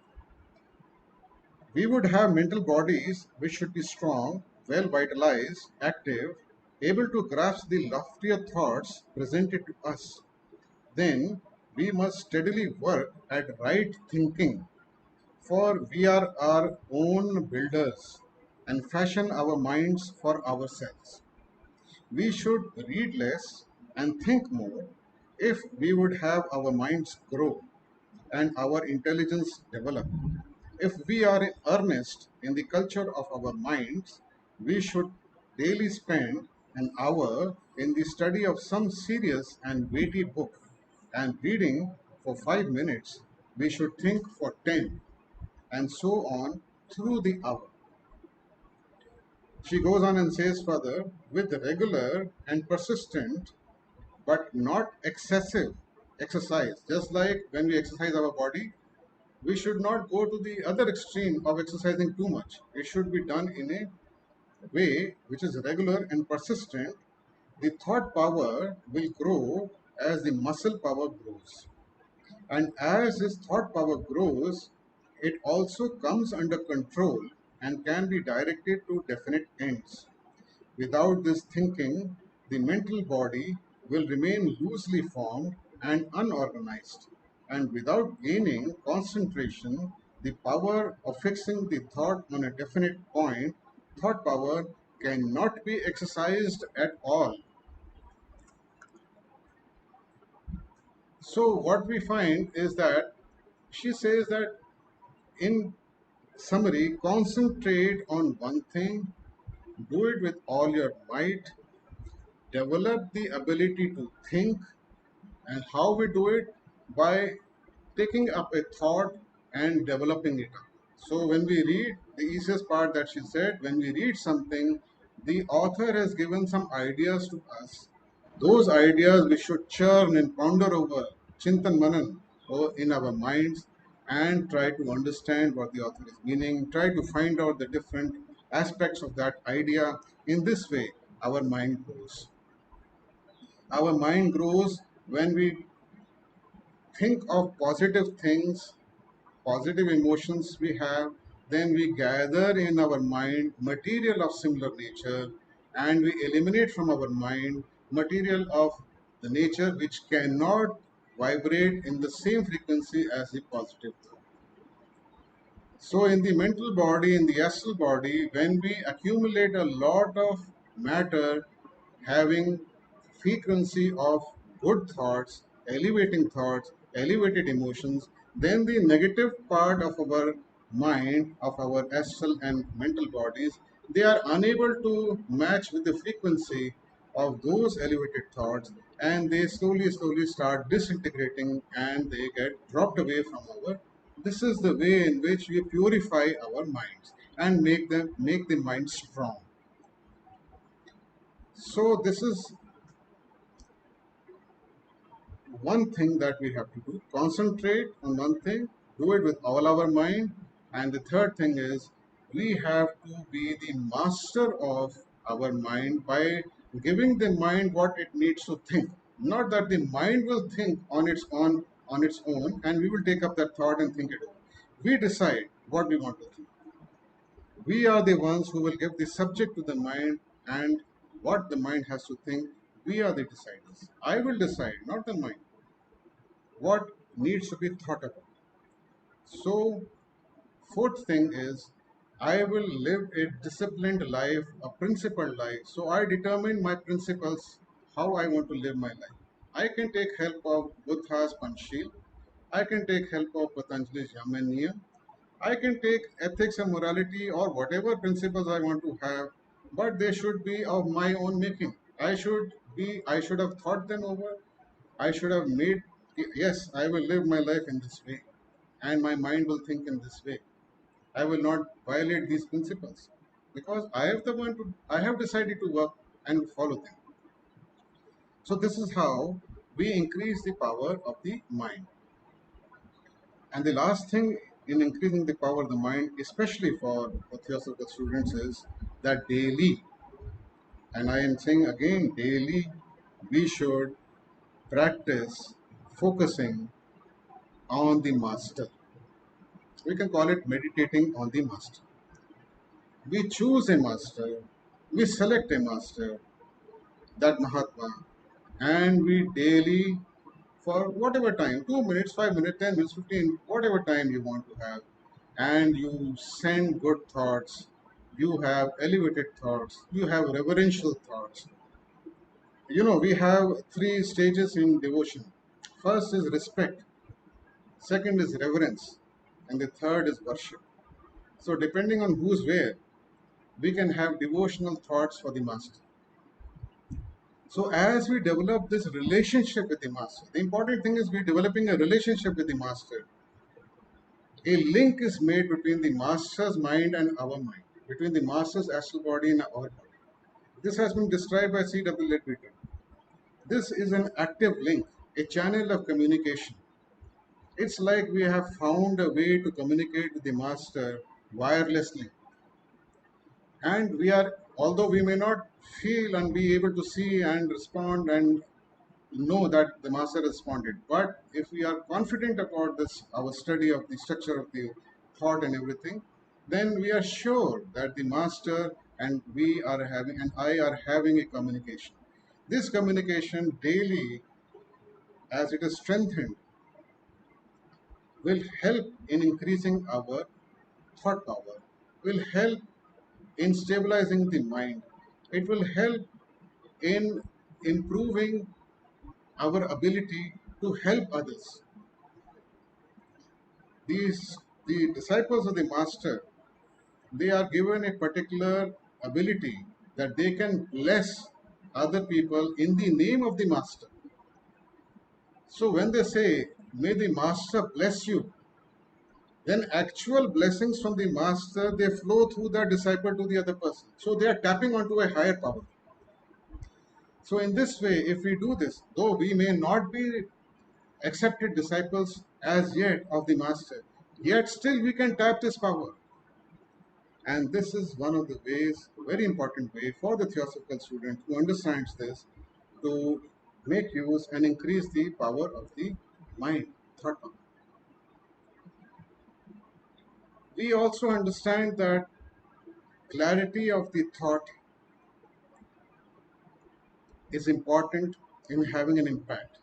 We would have mental bodies which should be strong, well vitalized, active, able to grasp the loftier thoughts presented to us. Then we must steadily work at right thinking, for we are our own builders and fashion our minds for ourselves. We should read less and think more if we would have our minds grow and our intelligence develop. If we are in earnest in the culture of our minds, we should daily spend an hour in the study of some serious and weighty book, and reading for 5 minutes, we should think for 10, and so on through the hour. She goes on and says further, with regular and persistent but not excessive exercise, just like when we exercise our body, we should not go to the other extreme of exercising too much. It should be done in a way which is regular and persistent. The thought power will grow as the muscle power grows. And as this thought power grows, it also comes under control and can be directed to definite ends. Without this thinking, the mental body will remain loosely formed and unorganized. And without gaining concentration, the power of fixing the thought on a definite point, thought power cannot be exercised at all. So, what we find is that she says that in summary, concentrate on one thing, do it with all your might, develop the ability to think. And how we do it? By taking up a thought and developing it up. So when we read the easiest part that she said, when we read something, the author has given some ideas to us. Those ideas we should churn and ponder over, chintan manan, in our minds, and try to understand what the author is meaning, try to find out the different aspects of that idea. In this way, our mind grows. Our mind grows when we think of positive things, positive emotions we have, then we gather in our mind material of similar nature and we eliminate from our mind material of the nature which cannot vibrate in the same frequency as the positive thought. So, in the mental body, in the astral body, when we accumulate a lot of matter having frequency of good thoughts, elevated emotions, then the negative part of our mind, of our astral and mental bodies, they are unable to match with the frequency of those elevated thoughts and they slowly start disintegrating and they get dropped away from our. This is the way in which we purify our minds and make the mind strong. So this is one thing that we have to do. Concentrate on one thing, do it with all our mind. And the third thing is we have to be the master of our mind by giving the mind what it needs to think. Not that the mind will think on its own and we will take up that thought and think it over. We decide what we want to think. We are the ones who will give the subject to the mind and what the mind has to think. We are the deciders. I will decide, not the mind, what needs to be thought about. So, fourth thing is I will live a disciplined life, a principled life. So, I determine my principles, how I want to live my life. I can take help of Buddha's Panchsheel. I can take help of Patanjali's Yama and Niyam. I can take ethics and morality or whatever principles I want to have, but they should be of my own making. I should have thought them over. I should have made, yes, I will live my life in this way, and my mind will think in this way. I will not violate these principles because I have decided to work and follow them. So, this is how we increase the power of the mind. And the last thing in increasing the power of the mind, especially for Theosophical students, is that daily, and I am saying again, daily, we should practice focusing on the master. We can call it meditating on the master. We choose a master, we select a master, that Mahatma, and we daily, for whatever time, 2 minutes, 5 minutes, 10 minutes, 15, whatever time you want to have, and you send good thoughts, you have elevated thoughts, you have reverential thoughts. You know, we have three stages in devotion. First is respect, second is reverence, and the third is worship. So, depending on who's where, we can have devotional thoughts for the master. So, as we develop this relationship with the master, the important thing is we're developing a relationship with the master. A link is made between the master's mind and our mind, between the master's astral body and our body. This has been described by C.W. Leadbeater. This is an active link, a channel of communication. It's like we have found a way to communicate with the master wirelessly. And we are, although we may not feel and be able to see and respond and know that the master responded, but if we are confident about this, our study of the structure of the thought and everything, then we are sure that the master and we are having, and I are having a communication. This communication daily, as it is strengthened, will help in increasing our thought power, will help in stabilizing the mind. It will help in improving our ability to help others. The disciples of the master, they are given a particular ability that they can bless other people in the name of the master. So when they say, may the master bless you, then actual blessings from the master, they flow through the disciple to the other person. So they are tapping onto a higher power. So in this way, if we do this, though we may not be accepted disciples as yet of the master, yet still we can tap this power. And this is one of the ways, very important way for the theosophical student who understands this, to make use and increase the power of the mind, thought power. We also understand that clarity of the thought is important in having an impact.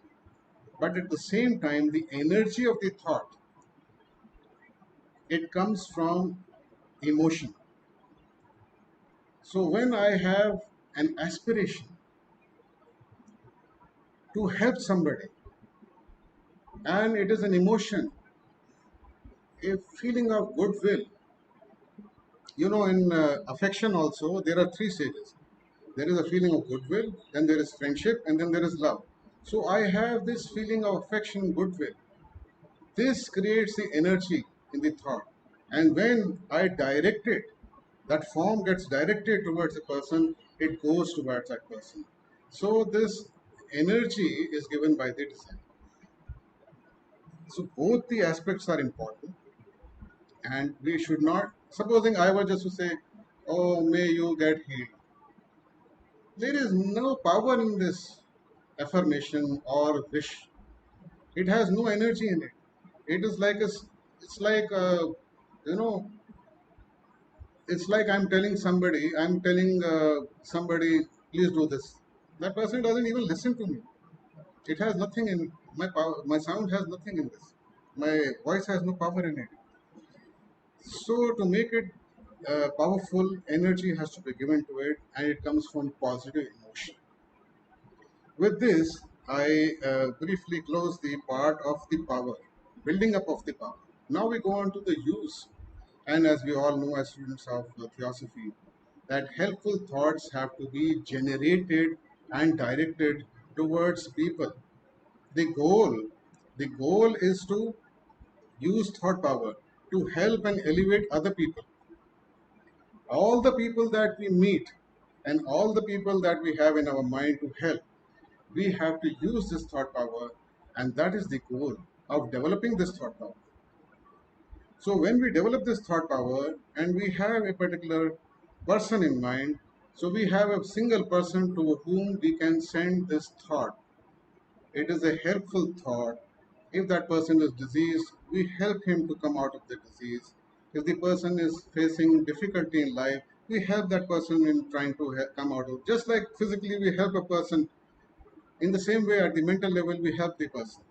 But at the same time, the energy of the thought, it comes from emotion. So when I have an aspiration to help somebody, and it is an emotion, a feeling of goodwill, in affection also, there are three stages. There is a feeling of goodwill, then there is friendship, and then there is love. So I have this feeling of affection, goodwill. This creates the energy in the thought. And when I direct it, that form gets directed towards a person, it goes towards that person. So this energy is given by the design. So both the aspects are important, and we should not, supposing I were just to say, oh, may you get healed. There is no power in this affirmation or wish. It has no energy in it. It is like it's like you know, it's like I'm telling somebody, please do this. That person doesn't even listen to me. It has nothing in my power. My sound has nothing in this. My voice has no power in it. So to make it powerful, energy has to be given to it, and it comes from positive emotion. With this, I briefly close the part of the power, building up of the power. Now we go on to the use. And as we all know, as students of theosophy, that helpful thoughts have to be generated and directed towards people. The goal, the goal is to use thought power to help and elevate other people. All the people that we meet and all the people that we have in our mind to help, we have to use this thought power, and that is the goal of developing this thought power. So when we develop this thought power and we have a particular person in mind, so we have a single person to whom we can send this thought. It is a helpful thought. If that person is diseased, we help him to come out of the disease. If the person is facing difficulty in life, we help that person in trying to come out of. Just like physically we help a person, in the same way at the mental level we help the person.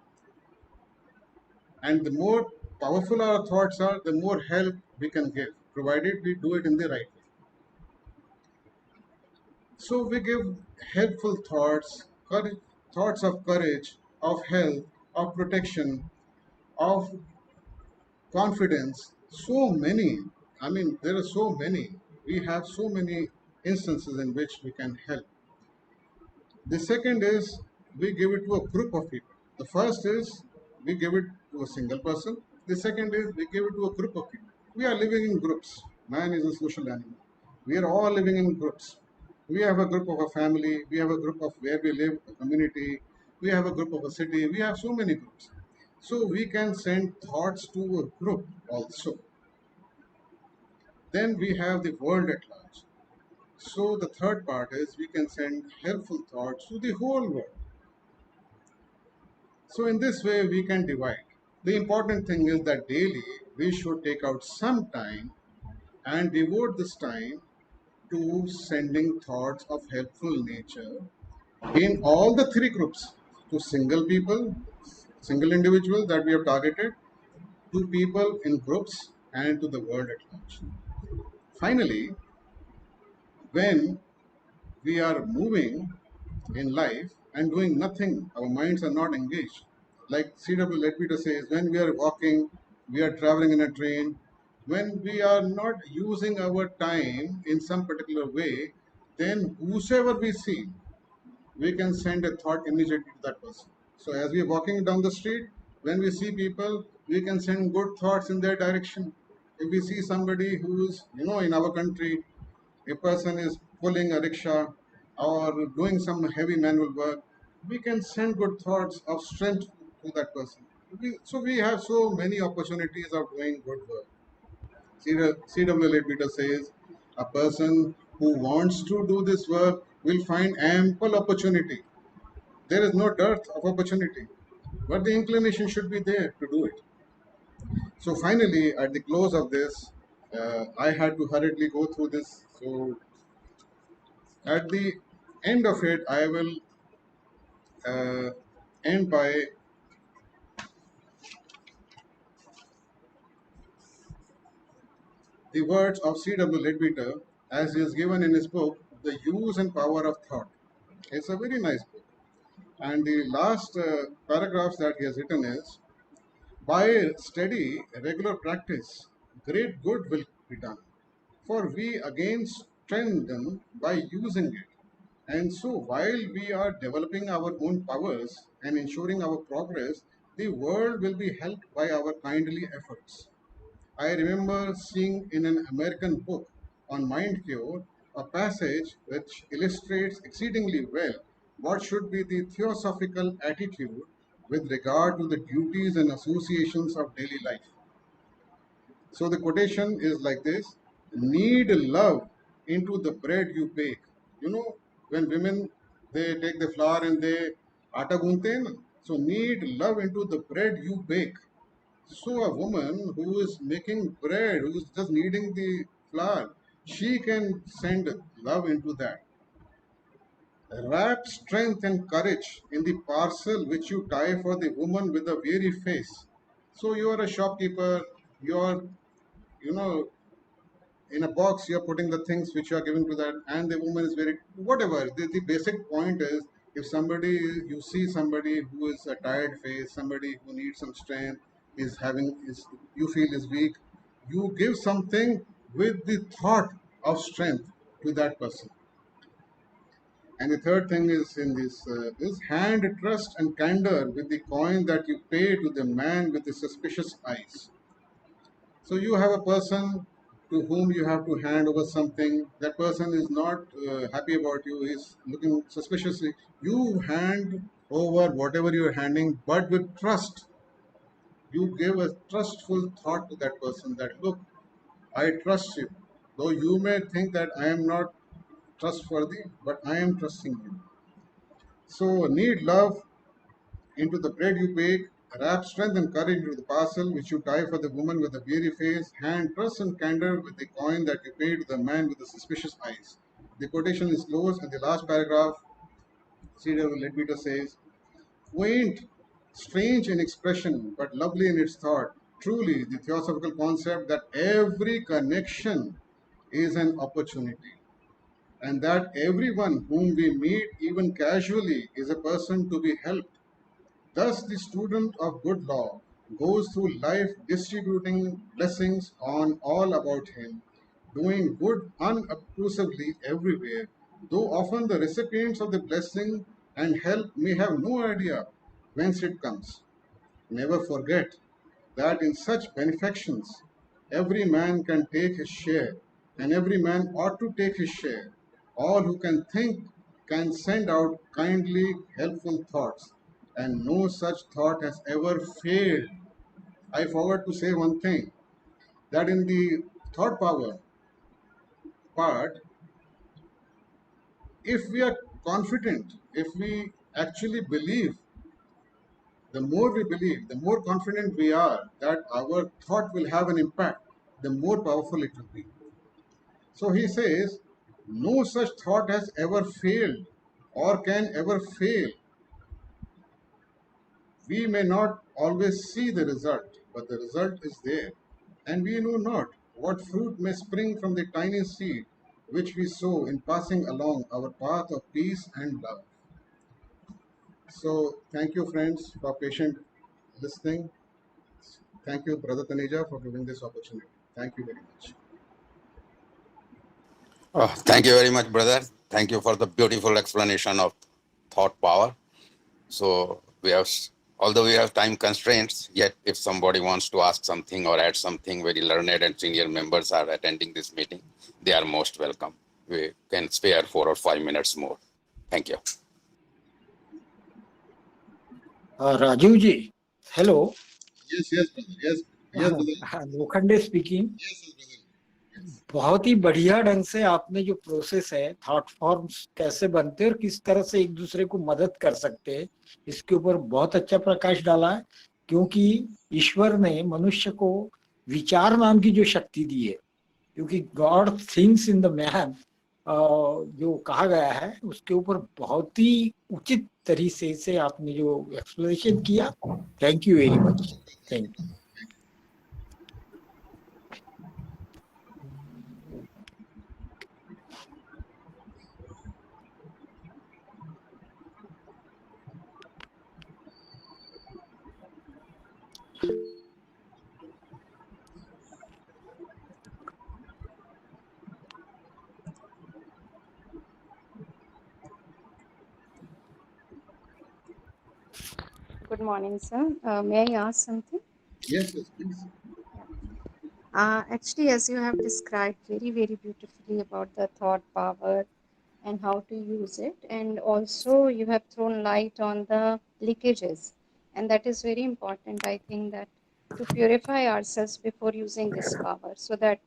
And the more powerful our thoughts are, the more help we can give, provided we do it in the right way. So we give helpful thoughts, thoughts of courage, of health, of protection, of confidence. So many. I mean, there are so many. We have so many instances in which we can help. The second is we give it to a group of people. The first is we give it to a single person. The second is we give it to a group of people. We are living in groups. Man is a social animal. We are all living in groups. We have a group of a family. We have a group of where we live, a community. We have a group of a city. We have so many groups. So we can send thoughts to a group also. Then we have the world at large. So the third part is we can send helpful thoughts to the whole world. So in this way we can divide. The important thing is that daily we should take out some time and devote this time to sending thoughts of helpful nature in all the three groups, to single people, single individuals that we have targeted, to people in groups, and to the world at large. Finally, when we are moving in life and doing nothing, our minds are not engaged. Like C.W. Ledbetter says, when we are walking, we are traveling in a train, when we are not using our time in some particular way, then whosoever we see, we can send a thought immediately to that person. So as we are walking down the street, when we see people, we can send good thoughts in their direction. If we see somebody who's, in our country, a person is pulling a rickshaw or doing some heavy manual work, we can send good thoughts of strength to that person. So we have so many opportunities of doing good work. C.W. Ledbetter says, a person who wants to do this work will find ample opportunity. There is no dearth of opportunity, but the inclination should be there to do it. So finally, at the close of this, I had to hurriedly go through this. So at the end of it, I will uh, end by the words of C.W. Ledbetter as he is given in his book, The Use and Power of Thought. It's a very nice book. And the last paragraphs that he has written is, by steady, regular practice, great good will be done. For we again strengthen by using it. And so, while we are developing our own powers and ensuring our progress, the world will be helped by our kindly efforts. I remember seeing in an American book on mind cure a passage which illustrates exceedingly well what should be the theosophical attitude with regard to the duties and associations of daily life. So the quotation is like this: knead love into the bread you bake. You know, when women they take the flour and they atta gunte hain na? So knead love into the bread you bake. So a woman who is making bread, who is just kneading the flour, she can send love into that. Wrap strength and courage in the parcel which you tie for the woman with a weary face. So you are a shopkeeper, you are, you know, in a box you are putting the things which you are giving to that, and the woman is very, whatever. The basic point is, if somebody, you see somebody who is a tired face, somebody who needs some strength, is having, is, you feel is weak, you give something with the thought of strength to that person. And the third thing is in this is hand trust and candor with the coin that you pay to the man with the suspicious eyes. So you have a person to whom you have to hand over something. That person is not happy about you. He's looking suspiciously. You hand over whatever you're handing, but with trust. You give a trustful thought to that person that, look, I trust you. Though you may think that I am not trustworthy, but I am trusting you. So need love into the bread you bake, wrap strength and courage into the parcel which you tie for the woman with the weary face, hand trust and candor with the coin that you pay to the man with the suspicious eyes. The quotation is closed, and the last paragraph, C.W. Ledbetter says, quaint, strange in expression, but lovely in its thought. Truly, the theosophical concept that every connection is an opportunity, and that everyone whom we meet, even casually, is a person to be helped. Thus, the student of good law goes through life distributing blessings on all about him, doing good unobtrusively everywhere, though often the recipients of the blessing and help may have no idea whence it comes. Never forget that in such benefactions, every man can take his share, and every man ought to take his share. All who can think can send out kindly, helpful thoughts, and no such thought has ever failed. I forgot to say one thing, that in the thought power part, if we are confident, if we actually believe, the more we believe, the more confident we are that our thought will have an impact, the more powerful it will be. So he says, no such thought has ever failed or can ever fail. We may not always see the result, but the result is there. And we know not what fruit may spring from the tiny seed which we sow in passing along our path of peace and love. So, thank you, friends, for patient listening. Thank you, Brother Taneja, for giving this opportunity. Thank you very much. Oh, thank you very much, brother. Thank you for the beautiful explanation of thought power. So although we have time constraints, yet if somebody wants to ask something or add something, very learned and senior members are attending this meeting, they are most welcome. We can spare 4 or 5 minutes more. Thank you. Rajiv ji, hello. Yes, brother. Yes, brother. Lokhande speaking. Yes, brother. Yes. बहुत ही बढ़िया ढंग से आपने जो process है, thought forms कैसे बनते हैं और किस तरह से एक दूसरे को मदद कर सकते हैं, इसके ऊपर बहुत अच्छा प्रकाश डाला है. क्योंकि ईश्वर ने मनुष्य को विचार नाम की जो शक्ति दी है, क्योंकि God thinks in the man, जो कहा गया है, उसके ऊपर बहुत ही उचित तरीके से आपने जो एक्सप्लेनेशन किया. Thank you very much. Thank you. Good morning, sir. May I ask something? Yes, please. Actually, as you have described very, very beautifully about the thought power and how to use it, and also you have thrown light on the leakages, and that is very important. I think that to purify ourselves before using this power, so that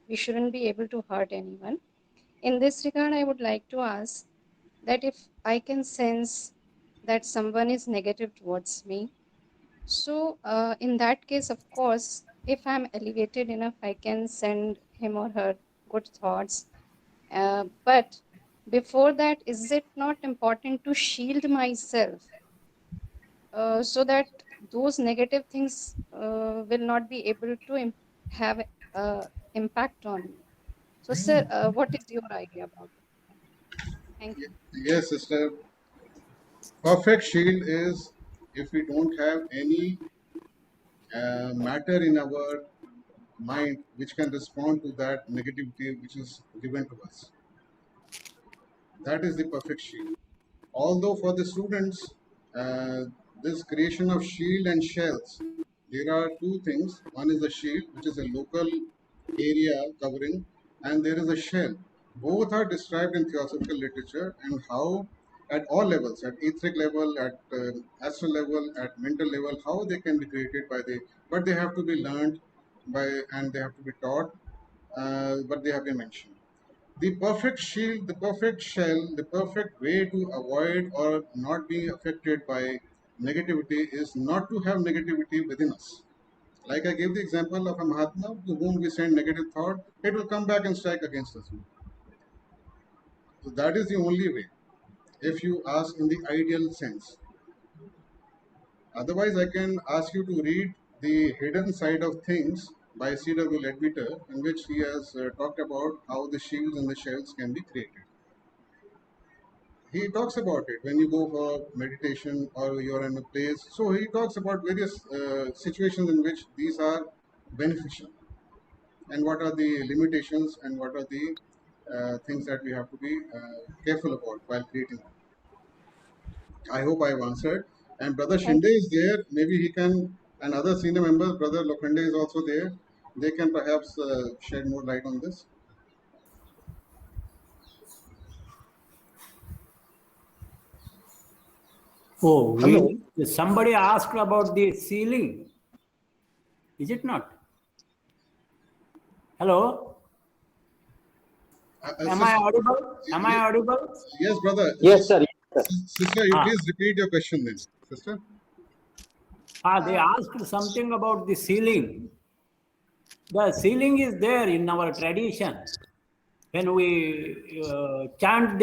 we shouldn't be able to hurt anyone. In this regard, I would like to ask that if I can sense that someone is negative towards me, so in that case, of course, if I'm elevated enough, I can send him or her good thoughts. But before that, is it not important to shield myself so that those negative things will not be able to have impact on me? So, sir, what is your idea about it? Thank you. Yes, sister. Perfect shield is if we don't have any matter in our mind which can respond to that negativity which is given to us. That is the perfect shield. Although for the students, this creation of shield and shells, there are two things. One is a shield, which is a local area covering, and there is a shell. Both are described in theosophical literature, and how at all levels, at etheric level, at astral level, at mental level, how they can be created by the, but they have to be learned by, and they have to be taught, but they have been mentioned. The perfect shield, the perfect shell, the perfect way to avoid or not being affected by negativity is not to have negativity within us. Like I gave the example of a Mahatma to whom we send negative thought, it will come back and strike against us. So that is the only way, if you ask in the ideal sense. Otherwise, I can ask you to read The Hidden Side of Things by C.W. Leadbeater, in which he has talked about how the shields and the shells can be created. He talks about it when you go for meditation or you're in a place. So he talks about various situations in which these are beneficial, and what are the limitations and what are the things that we have to be careful about while creating them. I hope I've answered. And Brother Shinde is there. Maybe he can, and other senior members, Brother Lokhande is also there. They can perhaps shed more light on this. Oh, Hello. somebody asked about the ceiling. Is it not? Hello? Am I audible? Am I audible? Yes, brother. Yes, sir. Sister, you Ah. please repeat your question then. Sister? They asked something about the ceiling. The ceiling is there in our tradition. When we chant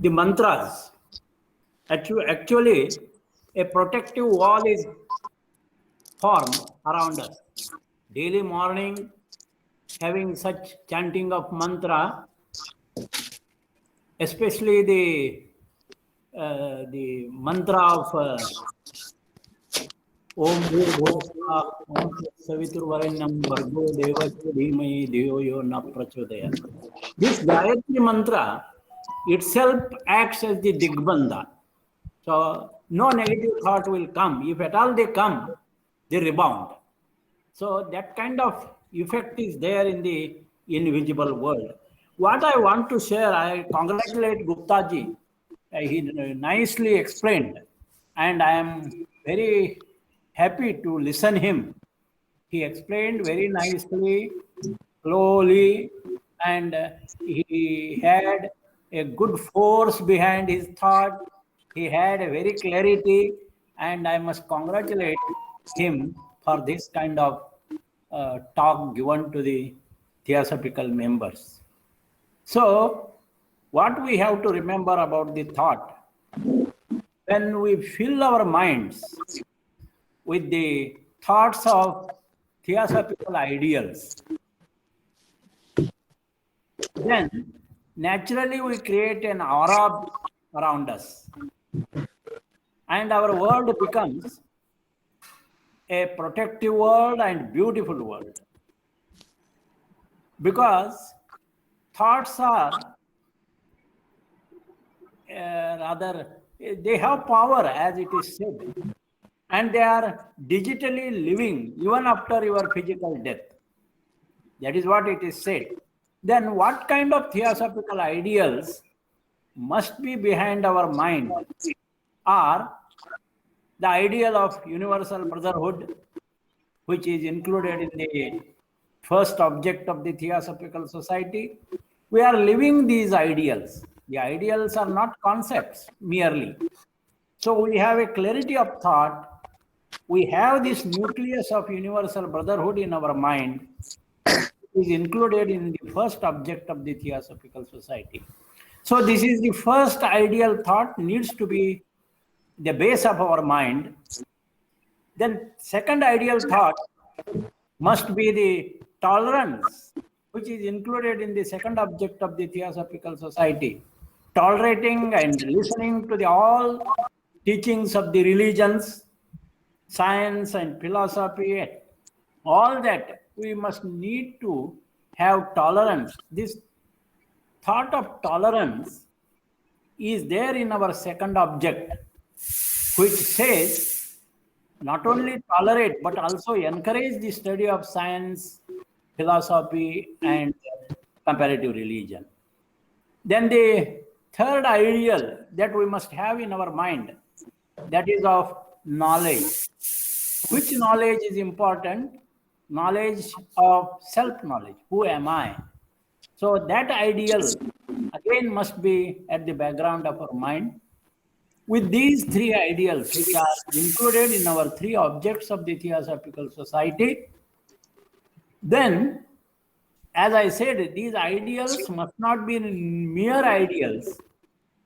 the mantras, actually a protective wall is formed around us. Daily morning, having such chanting of mantra, especially the mantra of Om Bhurvuvasvaha Om Saviturvarenyam Bhargo Devasya Dhimai Dhiyo Yo Na Prachodayat. This Gayatri mantra itself acts as the Digbandha. So no negative thought will come. If at all they come, they rebound. So that kind of effect is there in the invisible world. What I want to share, I congratulate Gupta ji. He nicely explained, and I am very happy to listen him. He explained very nicely, slowly, and he had a good force behind his thought. He had a very clarity, and I must congratulate him for this kind of talk given to the Theosophical members. So, what we have to remember about the thought, when we fill our minds with the thoughts of Theosophical ideals, then naturally we create an aura around us, and our world becomes a protective world and beautiful world, because thoughts are they have power, as it is said, and they are digitally living even after your physical death. That is what it is said. Then what kind of theosophical ideals must be behind our mind are the ideal of universal brotherhood, which is included in the first object of the Theosophical Society. We are living these ideals. The ideals are not concepts merely. So we have a clarity of thought. We have this nucleus of universal brotherhood in our mind, is included in the first object of the Theosophical Society. So this is the first ideal thought, needs to be the base of our mind. Then second ideal thought must be the tolerance, which is included in the second object of the Theosophical Society. Tolerating and listening to all teachings of the religions, science and philosophy, all that we must need to have tolerance. This thought of tolerance is there in our second object, which says not only tolerate but also encourage the study of science, philosophy, and comparative religion. Then the third ideal that we must have in our mind, that is of knowledge. Which knowledge is important? Knowledge of self-knowledge. Who am I? So that ideal again must be at the background of our mind. With these three ideals, which are included in our three objects of the Theosophical Society, then, as I said, these ideals must not be mere ideals.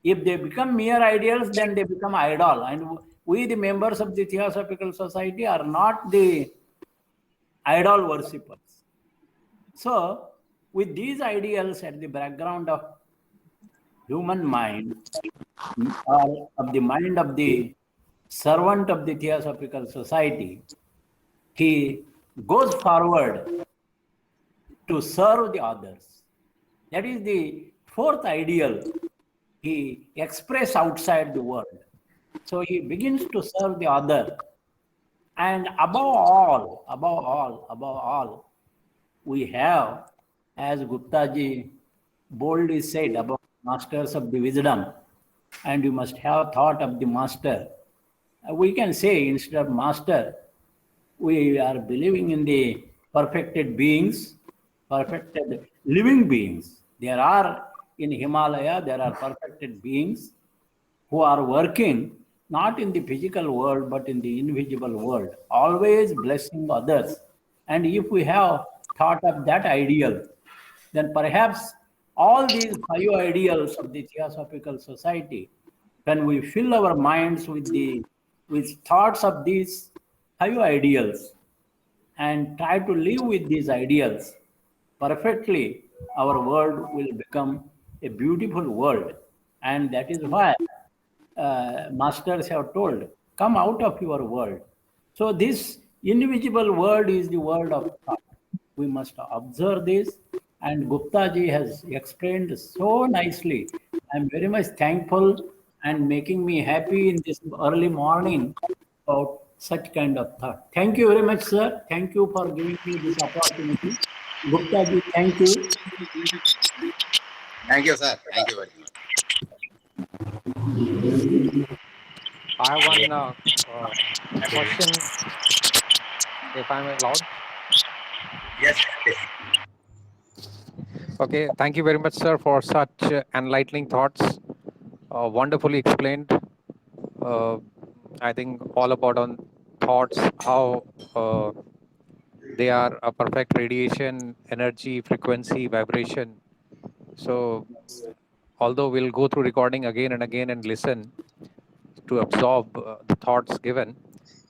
If they become mere ideals, then they become idol. And we, the members of the Theosophical Society, are not the idol worshippers. So, with these ideals at the background of human mind, or of the mind of the servant of the Theosophical Society, he goes forward to serve the others. That is the fourth ideal he expresses outside the world. So he begins to serve the other. And above all, we have, as Gupta ji boldly said, about masters of the wisdom, and you must have thought of the master. We can say instead of master, we are believing in the perfected beings, perfected living beings. There are in Himalaya, there are perfected beings who are working not in the physical world but in the invisible world, always blessing others. And if we have thought of that ideal, then perhaps all these 5 ideals of the Theosophical Society, when we fill our minds with thoughts of these 5 ideals and try to live with these ideals perfectly, our world will become a beautiful world. And that is why masters have told, come out of your world. So this invisible world is the world of thought. We must observe this, and Gupta ji has explained so nicely. I'm very much thankful and making me happy in this early morning about such kind of thought. Thank you very much, sir. Thank you for giving me this opportunity. Gupta ji, thank you. Thank you, sir. Thank you very much. I have one question, if I'm allowed. Yes, yes. Okay, thank you very much, sir, for such enlightening thoughts. Wonderfully explained. I think all about on thoughts, how they are a perfect radiation, energy, frequency, vibration. So, although we'll go through recording again and again and listen to absorb the thoughts given,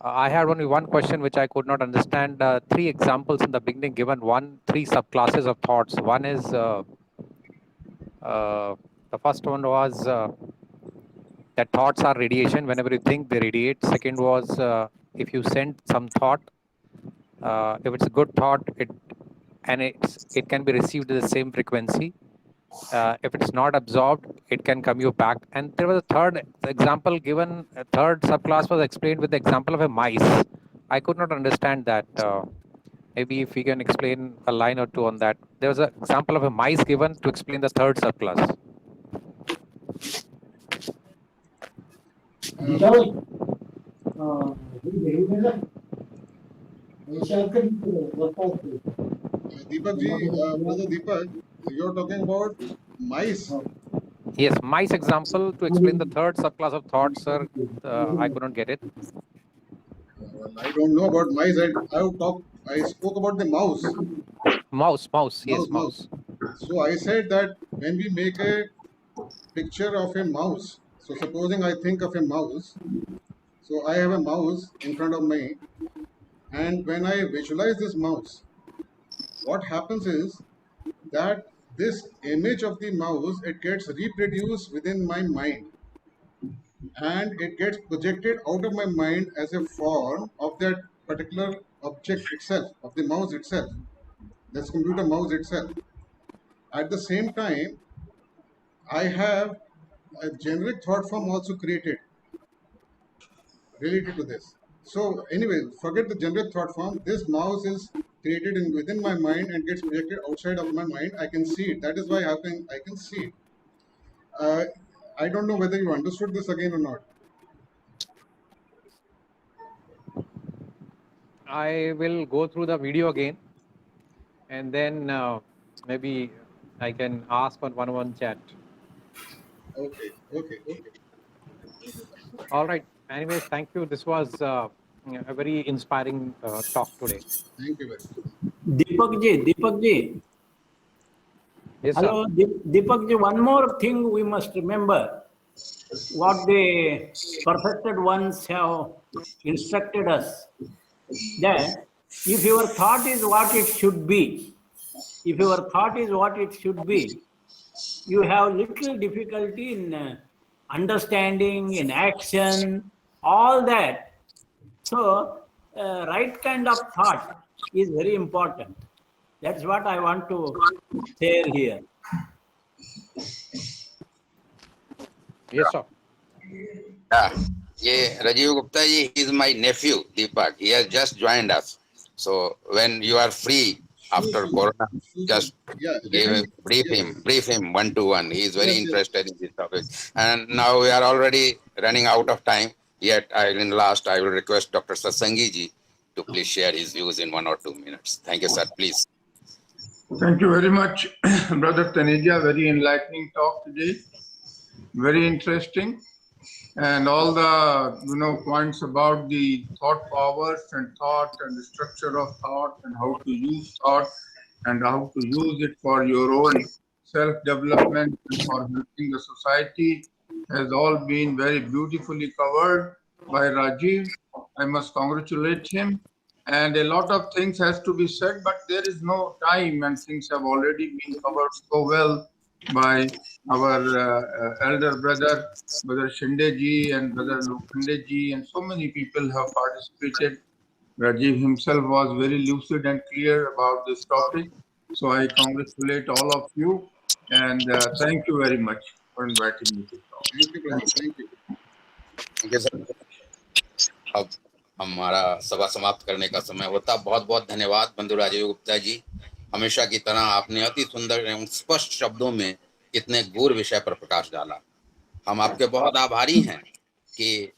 I had only one question which I could not understand. 3 examples in the beginning given, 3 subclasses of thoughts. One is, the first one was that thoughts are radiation. Whenever you think, they radiate. Second was, if you send some thought, if it's a good thought, it can be received at the same frequency. If it's not absorbed, it can come you back. And there was a third example given, a third subclass was explained with the example of a mice. I could not understand that. Maybe if we can explain a line or two on that. There was an example of a mice given to explain the third subclass. Deepak ji, brother Deepak, you're talking about mice. Yes, mice example to explain the third subclass of thought, sir. I couldn't get it. Well, I don't know about mice. I spoke about the mouse. Mouse. Yes, mouse. So I said that when we make a picture of a mouse, so supposing I think of a mouse, so I have a mouse in front of me, and when I visualize this mouse, what happens is that this image of the mouse, it gets reproduced within my mind, and it gets projected out of my mind as a form of that particular object itself, of the mouse itself, this computer mouse itself. At the same time, I have a generic thought form also created related to this. So anyway, forget the generic thought form. This mouse is created within my mind and gets projected outside of my mind. I can see it. That is why I can see it. I don't know whether you understood this again or not. I will go through the video again, and then maybe I can ask on one-on-one chat. Okay. All right. Anyways, thank you. This was a very inspiring talk today. Thank you very much. Deepak ji. Yes, Hello, sir. Deepak ji, one more thing we must remember. What the perfected ones have instructed us, that if your thought is what it should be, you have little difficulty in understanding, in action, all that. So, right kind of thought is very important. That's what I want to share here. Yes, sir. Yeah, Rajiv Gupta ji, he is my nephew, Deepak. He has just joined us. So when you are free, after Corona. Just Yeah, brief him one to one. He is very Yes, yes. interested in this topic. And now we are already running out of time. Yet, I will request Dr. Satsangi ji to please share his views in 1 or 2 minutes. Thank you, sir. Please. Thank you very much, Brother Taneja. Very enlightening talk today. Very interesting. And all the points about the thought powers and thought and the structure of thought and how to use thought and how to use it for your own self-development and for helping the society has all been very beautifully covered by Rajiv. I must congratulate him. And a lot of things has to be said, but there is no time, and things have already been covered so well by our elder brother, Brother Shinde ji and Brother Lokhande ji, and so many people have participated. Rajiv himself was very lucid and clear about this topic. So I congratulate all of you, and thank you very much for inviting me to talk. Thank you, brother. Thank you. Thank you, sir. अब हमारा सभा समाप्त करने का समय होता। बहुत बहुत धन्यवाद बंधु राजीव गुप्ता जी। हमेशा की तरह आपने अति सुंदर एवं स्पष्ट शब्दों में इतने गूढ़ विषय पर प्रकाश डाला। हम आपके बहुत आभारी हैं कि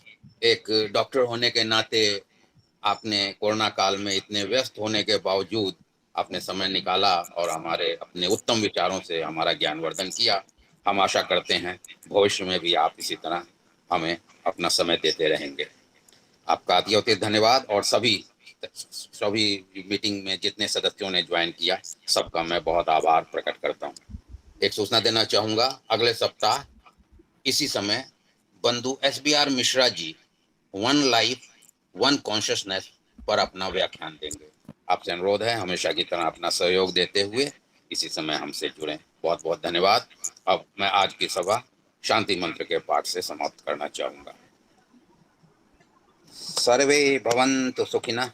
एक डॉक्टर होने के नाते आपने कोरोना काल में इतने व्यस्त होने के बावजूद आपने समय निकाला और हमारे अपने उत्तम विचारों से हमारा ज्ञानवर्धन किया। हम आशा करते हैं भविष्य में भी आप इसी तरह हमें अपना समय देते रहेंगे। आपका अत्यधिक धन्यवाद। और सभी मीटिंग में जितने सदस्यों ने ज्वाइन किया सबका मैं बहुत आभार प्रकट करता हूं। एक सूचना देना चाहूंगा, अगले सप्ताह इसी समय बंधु SBR Mishra ji one life one consciousness पर अपना व्याख्यान देंगे। आपसे अनुरोध है हमेशा की तरह अपना सहयोग देते हुए इसी समय हमसे जुड़ें। बहुत बहुत धन्यवाद। अब मैं आज की सभा शांति मंत्र के पाठ से समाप्त करना चाहूंगा। सर्वे भवन्तु सुखिनः,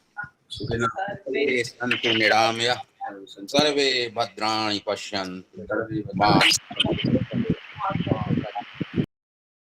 सर्वे सन्तु निरामयाः, सर्वे भद्राणि पश्यन्तु मा